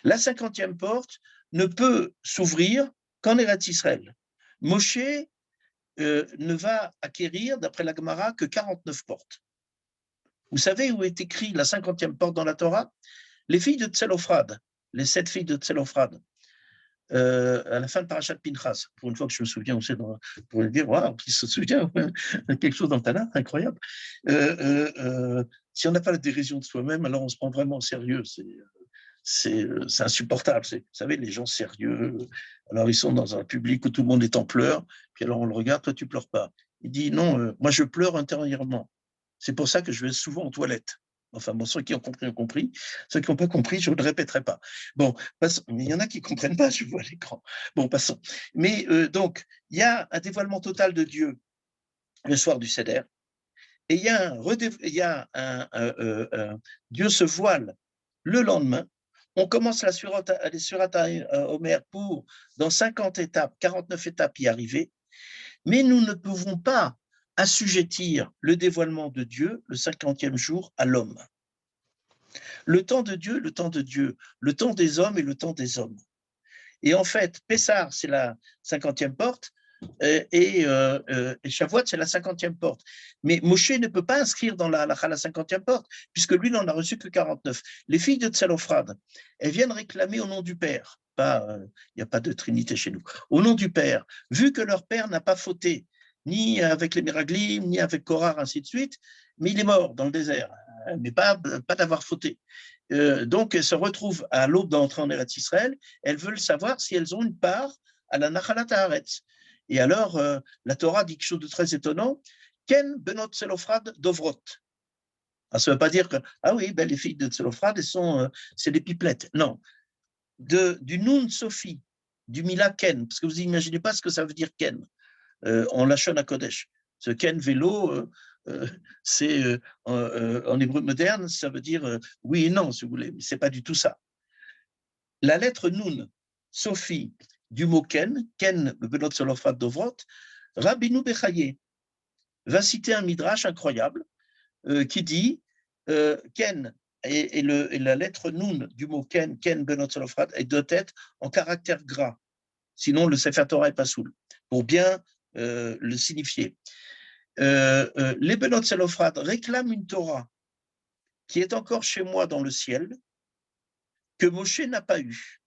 La 50e porte ne peut s'ouvrir qu'en Eretz Israël. Moshe ne va acquérir, d'après la Gemara, que 49 portes. Vous savez où est écrit la 50e porte dans la Torah? Les filles de Tselophrad, les 7 filles de Tselophrad, à la fin de Parashat Pinchas, pour une fois que je me souviens, on sait pour le dire, waouh, qui se souvient, quelque chose dans le Tanakh, incroyable. Si on n'a pas la dérision de soi-même, alors on se prend vraiment au sérieux. C'est insupportable. Vous savez, les gens sérieux, alors ils sont dans un public où tout le monde est en pleurs, puis alors on le regarde, toi tu pleures pas. Il dit non, moi je pleure intérieurement. C'est pour ça que je vais souvent aux toilettes. Enfin, bon, ceux qui ont compris ont compris. Ceux qui n'ont pas compris, je ne le répéterai pas. Bon, passons. Mais il y en a qui ne comprennent pas, je vois à l'écran. Bon, passons. Mais donc, il y a un dévoilement total de Dieu le soir du Seder. Et il y a Dieu se voile le lendemain. On commence les Surat Omer pour, dans 50 étapes, 49 étapes, y arriver. Mais nous ne pouvons pas assujettir le dévoilement de Dieu, le 50e jour, à l'homme. Le temps de Dieu, le temps de Dieu, le temps des hommes et le temps des hommes. Et en fait, Pessah, c'est la 50e porte, et Shavuot, c'est la 50e porte. Mais Moshe ne peut pas inscrire dans la 50e porte, puisque lui n'en a reçu que 49. Les filles de Tselophrad, elles viennent réclamer au nom du Père. Il n'y a pas de Trinité chez nous. Au nom du Père, vu que leur père n'a pas fauté, ni avec les Miraglim, ni avec Korah, ainsi de suite, mais il est mort dans le désert, mais pas d'avoir fauté. Donc, elles se retrouvent à l'aube d'entrer en Eretz Israël, elles veulent savoir si elles ont une part à la Nachalat Haaretz. Et alors, la Torah dit quelque chose de très étonnant, Ken benot Tselophrad dovrot. Ça ne veut pas dire que, ah oui, ben, les filles de Tselophrad, c'est des pipelettes. Non. Du Nun Sophie, du Mila Ken, parce que vous n'imaginez pas ce que ça veut dire Ken, en Lachon HaKodesh. Ce Ken vélo, c'est en hébreu moderne, ça veut dire oui et non, si vous voulez, mais ce n'est pas du tout ça. La lettre Nun, Sophie, du mot Ken, Ken, Benot Tselophrad Dovrot, Rabbeinu Bechaye va citer un midrash incroyable qui dit Ken et la lettre Nun du mot Ken, Ken Benot Tselophrad, elle doit être en caractère gras. Sinon, le Sefer Torah est pas soul, pour bien le signifier. Les Benot Tselophrad réclament une Torah qui est encore chez moi dans le ciel, que Moshe n'a pas eu.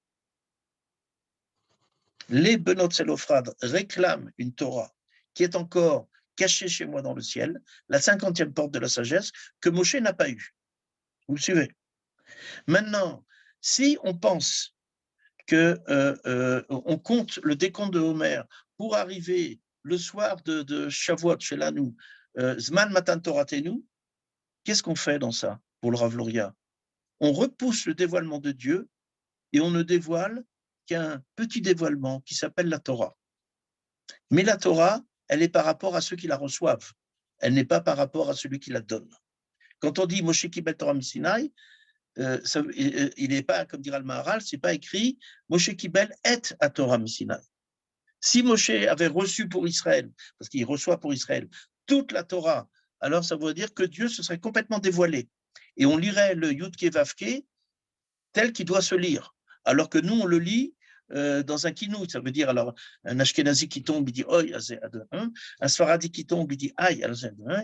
Les Benot Tselophrad réclament une Torah qui est encore cachée chez moi dans le ciel, la 50e porte de la sagesse, que Moshe n'a pas eu. Vous me suivez? Maintenant, si on pense qu'on compte le décompte de Homer pour arriver le soir de Shavuot chez Lanou, Zman Matan Toratenu, qu'est-ce qu'on fait dans ça pour le Rav Luria? On repousse le dévoilement de Dieu et on ne dévoile qu'un petit dévoilement qui s'appelle la Torah. Mais la Torah, elle est par rapport à ceux qui la reçoivent. Elle n'est pas par rapport à celui qui la donne. Quand on dit Moshe Kibel Torah Misinaï, il n'est pas, comme dira le Maharal, c'est pas écrit Moshe Kibel est à Torah Misinaï. Si Moshe avait reçu pour Israël, parce qu'il reçoit pour Israël toute la Torah, alors ça veut dire que Dieu se serait complètement dévoilé. Et on lirait le Yudke Vavke tel qu'il doit se lire. Alors que nous, on le lit dans un kinou, ça veut dire alors un Ashkenazi qui tombe, il dit Oi, un Sfaradi qui tombe, il dit Aïe,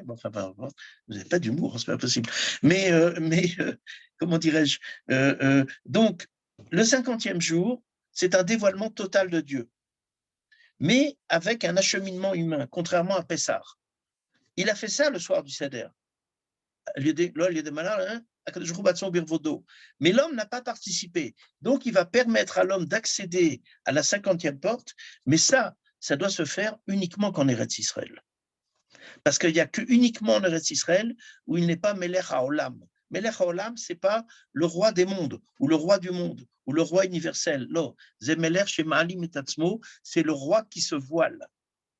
bon, enfin, vous n'avez pas d'humour, c'est pas possible. Mais comment dirais-je donc, le 50e jour, c'est un dévoilement total de Dieu, mais avec un acheminement humain, contrairement à Pessah. Il a fait ça le soir du Seder. Mais l'homme n'a pas participé. Donc, il va permettre à l'homme d'accéder à la 50e porte, mais ça doit se faire uniquement qu'en Eretz Israël. Parce qu'il n'y a qu'uniquement en Eretz Israël où il n'est pas Melech HaOlam. Melech HaOlam, ce n'est pas le roi des mondes, ou le roi du monde, ou le roi universel. Non, Zemelech Shema'alim et Tatzmo, c'est le roi qui se voile.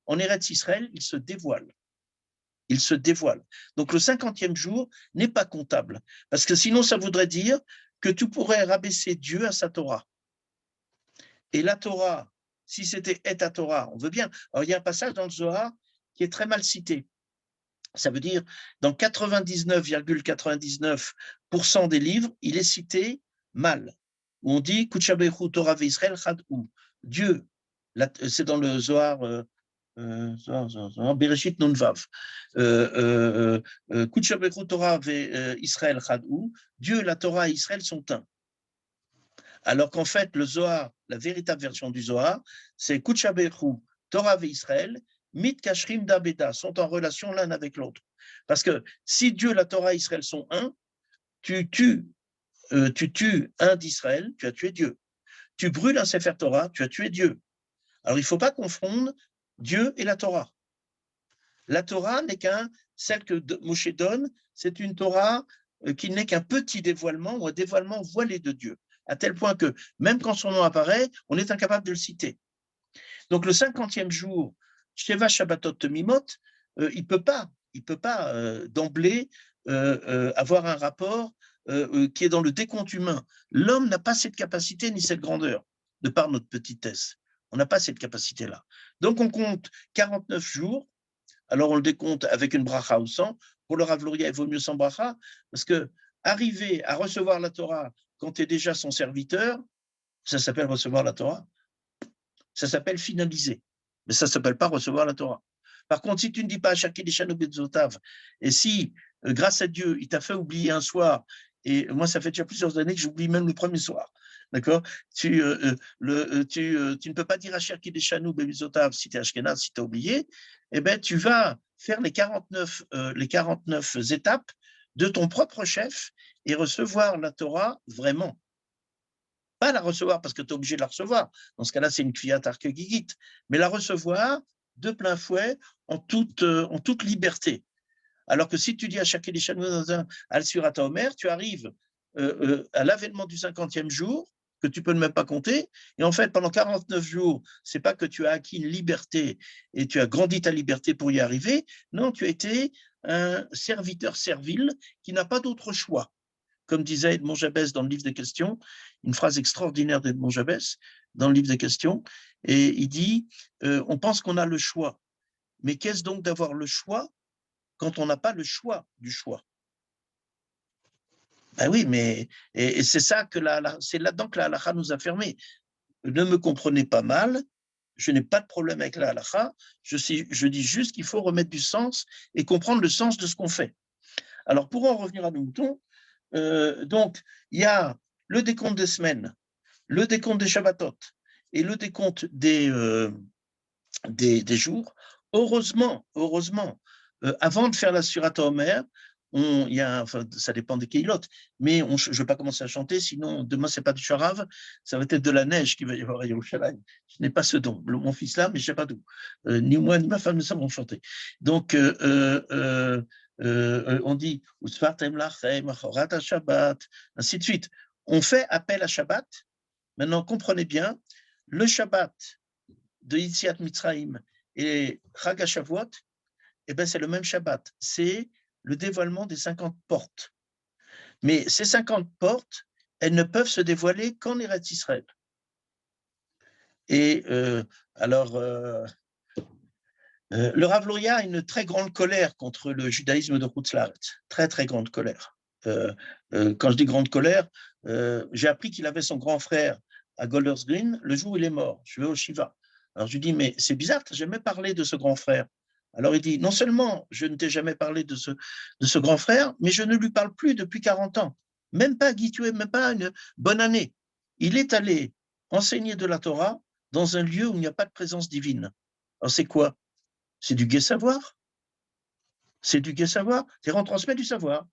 En Eretz Israël, il se dévoile. Il se dévoile. Donc le 50e jour n'est pas comptable, parce que sinon ça voudrait dire que tu pourrais rabaisser Dieu à sa Torah. Et la Torah, si c'était et à Torah, on veut bien. Alors il y a un passage dans le Zohar qui est très mal cité. Ça veut dire, dans 99,99% des livres, il est cité mal, où on dit Kutshabechu Torah ve'Israël chad'u. Dieu, c'est dans le Zohar. Bereshit Nun Vav. Kutshabechu Torah ve'Israël chad'u. Dieu, la Torah et Israël sont un. Alors qu'en fait, le Zohar, la véritable version du Zohar, c'est Kutshabechu Torah ve'Israël mit kashrim d'abeda, sont en relation l'un avec l'autre. Parce que si Dieu, la Torah et Israël sont un, tu tues un d'Israël, tu as tué Dieu. Tu brûles un Sefer Torah, tu as tué Dieu. Alors il ne faut pas confondre Dieu et la Torah. La Torah n'est celle que Moshe donne, c'est une Torah qui n'est qu'un petit dévoilement ou un dévoilement voilé de Dieu, à tel point que même quand son nom apparaît, on est incapable de le citer. Donc le 50e jour, Sheva Shabbatot Temimot, il peut pas d'emblée avoir un rapport qui est dans le décompte humain. L'homme n'a pas cette capacité ni cette grandeur, de par notre petitesse. On n'a pas cette capacité-là. Donc on compte 49 jours, alors on le décompte avec une bracha ou sans. Pour le Rav Luria, il vaut mieux sans bracha, parce que arriver à recevoir la Torah quand tu es déjà son serviteur, ça s'appelle recevoir la Torah. Ça s'appelle finaliser. Mais ça ne s'appelle pas recevoir la Torah. Par contre, si tu ne dis pas Shaki Lishanu Betzotav, et si, grâce à Dieu, il t'a fait oublier un soir, et moi, ça fait déjà plusieurs années que j'oublie même le premier soir, d'accord, tu ne peux pas dire à Shaki Lishanu Betzotav si tu es Ashkenaz, si tu as oublié, eh bien, tu vas faire les 49 étapes de ton propre chef et recevoir la Torah vraiment. Pas la recevoir parce que tu es obligé de la recevoir. Dans ce cas-là, c'est une kviat arke-gigit. Mais la recevoir de plein fouet, en toute liberté. Alors que si tu dis à Shaki Lishanu al-Surata Omer, tu arrives à l'avènement du 50e jour, que tu peux même pas compter, et en fait, pendant 49 jours, c'est pas que tu as acquis une liberté et tu as grandi ta liberté pour y arriver, non, tu as été un serviteur servile qui n'a pas d'autre choix. Comme disait Edmond Jabès dans le livre des questions, une phrase extraordinaire d'Edmond Jabès dans le livre des questions, et il dit on pense qu'on a le choix, mais qu'est-ce donc d'avoir le choix quand on n'a pas le choix du choix? Ben oui, mais et c'est ça que c'est là-dedans que la halakha nous a fermés. Ne me comprenez pas mal, je n'ai pas de problème avec la halakha, je dis juste qu'il faut remettre du sens et comprendre le sens de ce qu'on fait. Alors, pour en revenir à nos moutons, donc, il y a le décompte des semaines, le décompte des Shabbatot et le décompte des jours. Heureusement, avant de faire la Surata Omer, enfin, ça dépend des Keilot, mais je ne vais pas commencer à chanter, sinon demain, ce n'est pas du Sharav, ça va être de la neige qu'il va y avoir à Yerushalayim. Je n'ai pas ce don. Mon fils là, mais je ne sais pas d'où. Ni moi, ni ma femme ne savons chanter. Donc, on dit Shabbat, ainsi de suite. On fait appel à Shabbat. Maintenant, comprenez bien, le Shabbat de Yitziat Mitzrayim et Chag HaShavuot, eh ben, c'est le même Shabbat. C'est le dévoilement des 50 portes. Mais ces 50 portes, elles ne peuvent se dévoiler qu'en Eretz Israël. Et le Rav Luria a une très grande colère contre le judaïsme de Hutzlaretz. Très, très grande colère. Quand je dis grande colère, j'ai appris qu'il avait son grand frère à Golders Green le jour où il est mort. Je vais au Shiva. Alors je lui dis, mais c'est bizarre, tu n'as jamais parlé de ce grand frère. Alors il dit, non seulement je ne t'ai jamais parlé de ce grand frère, mais je ne lui parle plus depuis 40 ans. Même pas Guitué, même pas une bonne année. Il est allé enseigner de la Torah dans un lieu où il n'y a pas de présence divine. Alors c'est quoi? C'est du gai savoir. C'est du gai savoir. C'est-à-dire on transmet du savoir.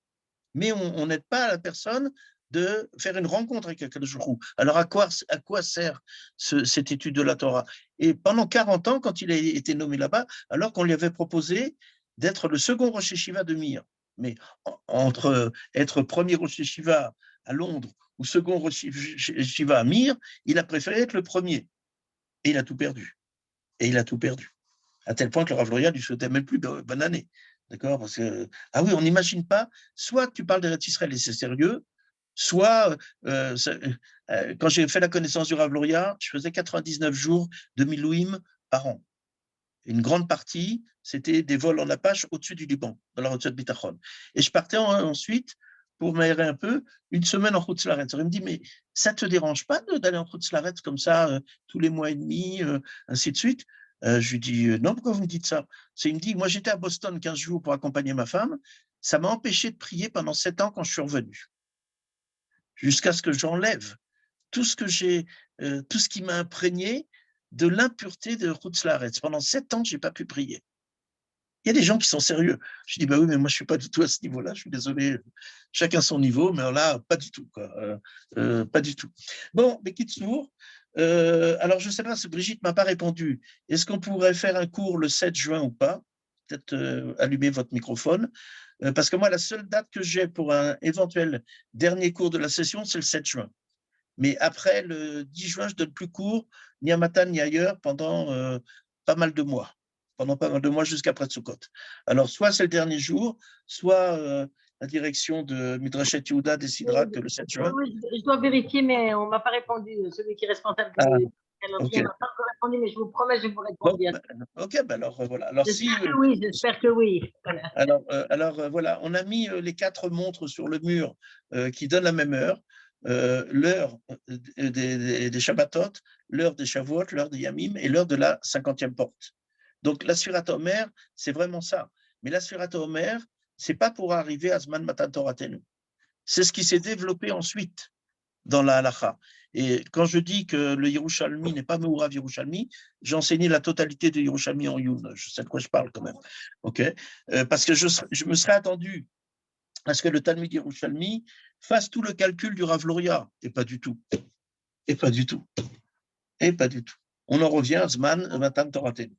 Mais on n'aide pas la personne de faire une rencontre avec Akadosh Baruch Hu. Alors, à quoi sert cette étude de la Torah? Et pendant 40 ans, quand il a été nommé là-bas, alors qu'on lui avait proposé d'être le second Rosh Yeshiva de Mir, mais entre être premier Rosh Yeshiva à Londres ou second Rosh Yeshiva à Mir, il a préféré être le premier. Et il a tout perdu. Et il a tout perdu. À tel point que le Rav Luria lui souhaitait même plus bonne année. D'accord? Parce que, ah oui, on n'imagine pas, soit tu parles d'Eretz Israël et c'est sérieux, soit, quand j'ai fait la connaissance du Rav Luria, je faisais 99 jours de Milouim par an. Une grande partie, c'était des vols en Apache au-dessus du Liban, dans la Route de Bitachon. Et je partais ensuite, pour m'aérer un peu, une semaine en Route Laretz. Il me dit, mais ça ne te dérange pas d'aller en Route Laretz comme ça, tous les mois et demi, ainsi de suite? Je lui dis, non, pourquoi vous me dites ça? Il me dit, moi j'étais à Boston 15 jours pour accompagner ma femme, ça m'a empêché de prier pendant 7 ans quand je suis revenu, jusqu'à ce que j'enlève tout ce qui m'a imprégné de l'impureté de Hutzlaretz. Pendant 7 ans, je n'ai pas pu prier. Il y a des gens qui sont sérieux. Je dis, bah oui, mais moi, je ne suis pas du tout à ce niveau-là. Je suis désolé. Chacun son niveau, mais là, pas du tout. Pas du tout. Bon, mais Kitsour, alors, je ne sais pas si Brigitte ne m'a pas répondu. Est-ce qu'on pourrait faire un cours le 7 juin ou pas? Peut-être allumer votre microphone. Parce que moi, la seule date que j'ai pour un éventuel dernier cours de la session, c'est le 7 juin. Mais après le 10 juin, je ne donne plus cours, ni à Matane, ni ailleurs, pendant pas mal de mois. Pendant pas mal de mois jusqu'après Sukkot. Alors, soit c'est le dernier jour, soit la direction de Midrashet Yehuda décidera que le 7 juin. Oui, je dois vérifier, mais on ne m'a pas répondu. Celui qui est responsable du calendrier ne m'a pas encore répondu, mais je vous promets, je vais vous répondre bien. Ok, ben alors voilà. Alors, j'espère que oui. Voilà. Alors voilà, on a mis les 4 montres sur le mur qui donnent la même heure. l'heure des Shabbatot, l'heure des Shavuot, l'heure des Yamim et l'heure de la 50e porte. Donc la Sfirat Omer, c'est vraiment ça. Mais la Sfirat Omer, c'est pas pour arriver à Zman Matan Toratenu. C'est ce qui s'est développé ensuite dans la halacha. Et quand je dis que le Yerushalmi n'est pas Meurav Yerushalmi, j'ai enseigné la totalité de Yerushalmi en Youn. Je sais de quoi je parle quand même. Okay, parce que je me serais attendu à ce que le Talmud Yerushalmi fasse tout le calcul du Rav Luria. Et pas du tout. Et pas du tout. Et pas du tout. On en revient à Zman Matan Toratenu.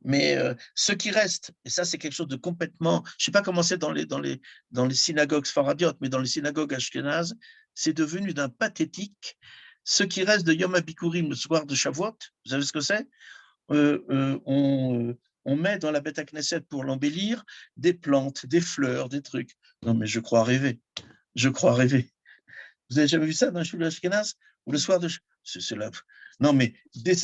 Mais ce qui reste, et ça c'est quelque chose de complètement, je ne sais pas comment c'est dans les synagogues sfaradiotes, mais dans les synagogues ashkénazes, c'est devenu d'un pathétique. Ce qui reste de Yom HaBikurim, le soir de Shavuot, vous savez ce que c'est? On met dans la Beth Knesset pour l'embellir des plantes, des fleurs, des trucs. Non mais je crois rêver. Je crois rêver. Vous avez jamais vu ça dans le shul ashkénaz? Ou le soir de... C'est là. Non, mais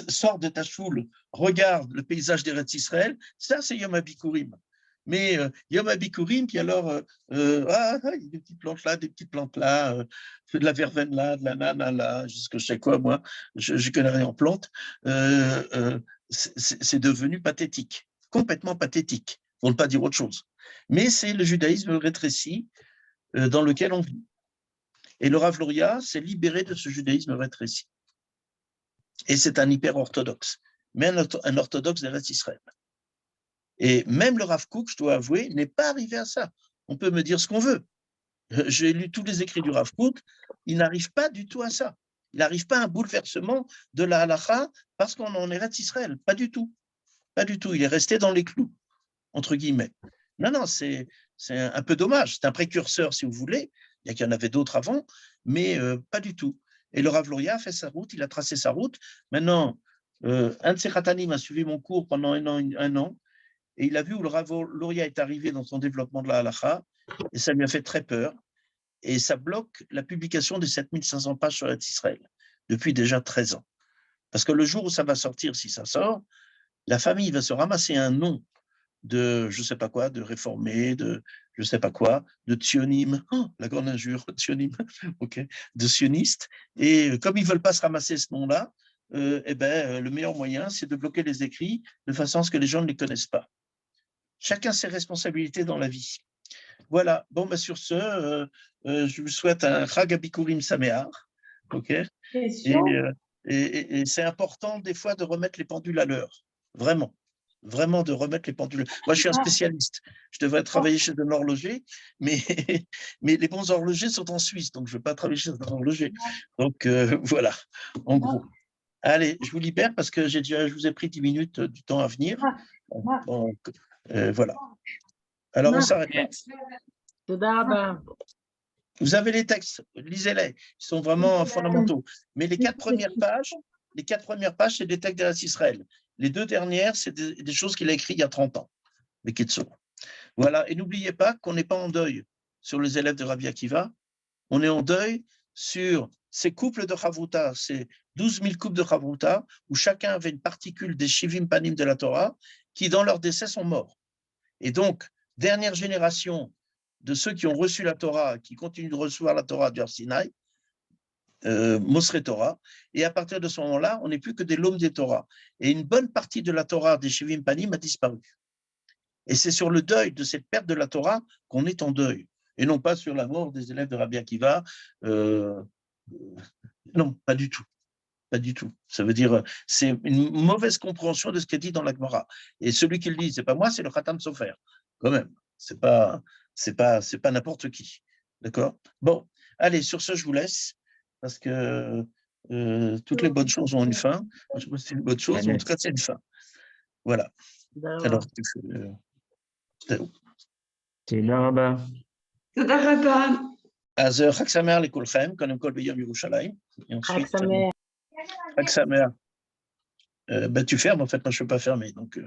sors de ta choule, regarde le paysage d'Eretz Israël, ça c'est Yom HaBikurim. Mais Yom HaBikurim, puis alors, il y a des petites plantes là, des petites plantes là, de la verveine là, de la nana là, jusque je sais quoi, moi, je ne connais rien en plantes. C'est devenu pathétique, complètement pathétique, pour ne pas dire autre chose. Mais c'est le judaïsme rétréci dans lequel on vit. Et le Rav Luria s'est libéré de ce judaïsme rétréci. Et c'est un hyper-orthodoxe, mais un orthodoxe d'Eretz Israël. Et même le Rav Kook, je dois avouer, n'est pas arrivé à ça. On peut me dire ce qu'on veut. J'ai lu tous les écrits du Rav Kook, il n'arrive pas du tout à ça. Il n'arrive pas à un bouleversement de la halacha parce qu'on est en Eretz Israël. Pas du tout. Pas du tout. Il est resté dans les clous, entre guillemets. Non, c'est un peu dommage. C'est un précurseur, si vous voulez. Il y en avait d'autres avant, mais pas du tout. Et le Rav Luria a fait sa route, il a tracé sa route. Maintenant, un de ses khatanim a suivi mon cours pendant un an, et il a vu où le Rav Luria est arrivé dans son développement de la halacha, et ça lui a fait très peur. Et ça bloque la publication des 7500 pages sur Eretz Israël, depuis déjà 13 ans. Parce que le jour où ça va sortir, si ça sort, la famille va se ramasser un nom de je ne sais pas quoi, de réformés, de je ne sais pas quoi, de sionim, la grande injure, sionim, okay, de sionistes. Et comme ils ne veulent pas se ramasser ce nom-là, le meilleur moyen, c'est de bloquer les écrits de façon à ce que les gens ne les connaissent pas. Chacun ses responsabilités dans la vie. Voilà, bon, sur ce, je vous souhaite un Chag HaBikurim Sameach, ok? Et c'est important des fois de remettre les pendules à l'heure, vraiment. Vraiment de remettre les pendules. Moi, je suis un spécialiste. Je devrais travailler chez un horloger, mais les bons horlogers sont en Suisse, donc je ne vais pas travailler chez un horloger. Donc, voilà, en gros. Allez, je vous libère parce que je vous ai pris 10 minutes du temps à venir. Donc, voilà. Alors, on s'arrête là. Vous avez les textes, lisez-les. Ils sont vraiment fondamentaux. Mais les 4 premières pages, c'est des textes d'Eretz Israël. Les 2 dernières, c'est des choses qu'il a écrites il y a 30 ans, les Ketso. Voilà, et n'oubliez pas qu'on n'est pas en deuil sur les élèves de Rabbi Akiva, on est en deuil sur ces couples de Chavruta, ces 12 000 couples de Chavruta, où chacun avait une particule des Shivim Panim de la Torah, qui dans leur décès sont morts. Et donc, dernière génération de ceux qui ont reçu la Torah, qui continuent de recevoir la Torah du Har Sinaï, Mosré Torah, et à partir de ce moment-là, on n'est plus que des lomes des Torah. Et une bonne partie de la Torah des Shivim Panim a disparu. Et c'est sur le deuil de cette perte de la Torah qu'on est en deuil, et non pas sur la mort des élèves de Rabbi Akiva. Non, pas du tout. Pas du tout. Ça veut dire, c'est une mauvaise compréhension de ce qui est dit dans la Gemara. Et celui qui le dit, c'est pas moi, c'est le Khatam Sofer, quand même. C'est pas n'importe qui. D'accord? Bon, allez, sur ce, je vous laisse. Parce que toutes les bonnes choses ont une fin. Je sais pas si c'est une bonne chose, mais en tout cas, c'est une fin. Voilà. Alors, תודה רבה. תודה רבה. אז חג שמח לכולכם, קודם כל ביום ירושלים. חג שמח. חג שמח. Tu fermes, en fait, moi je ne peux pas fermer. Donc,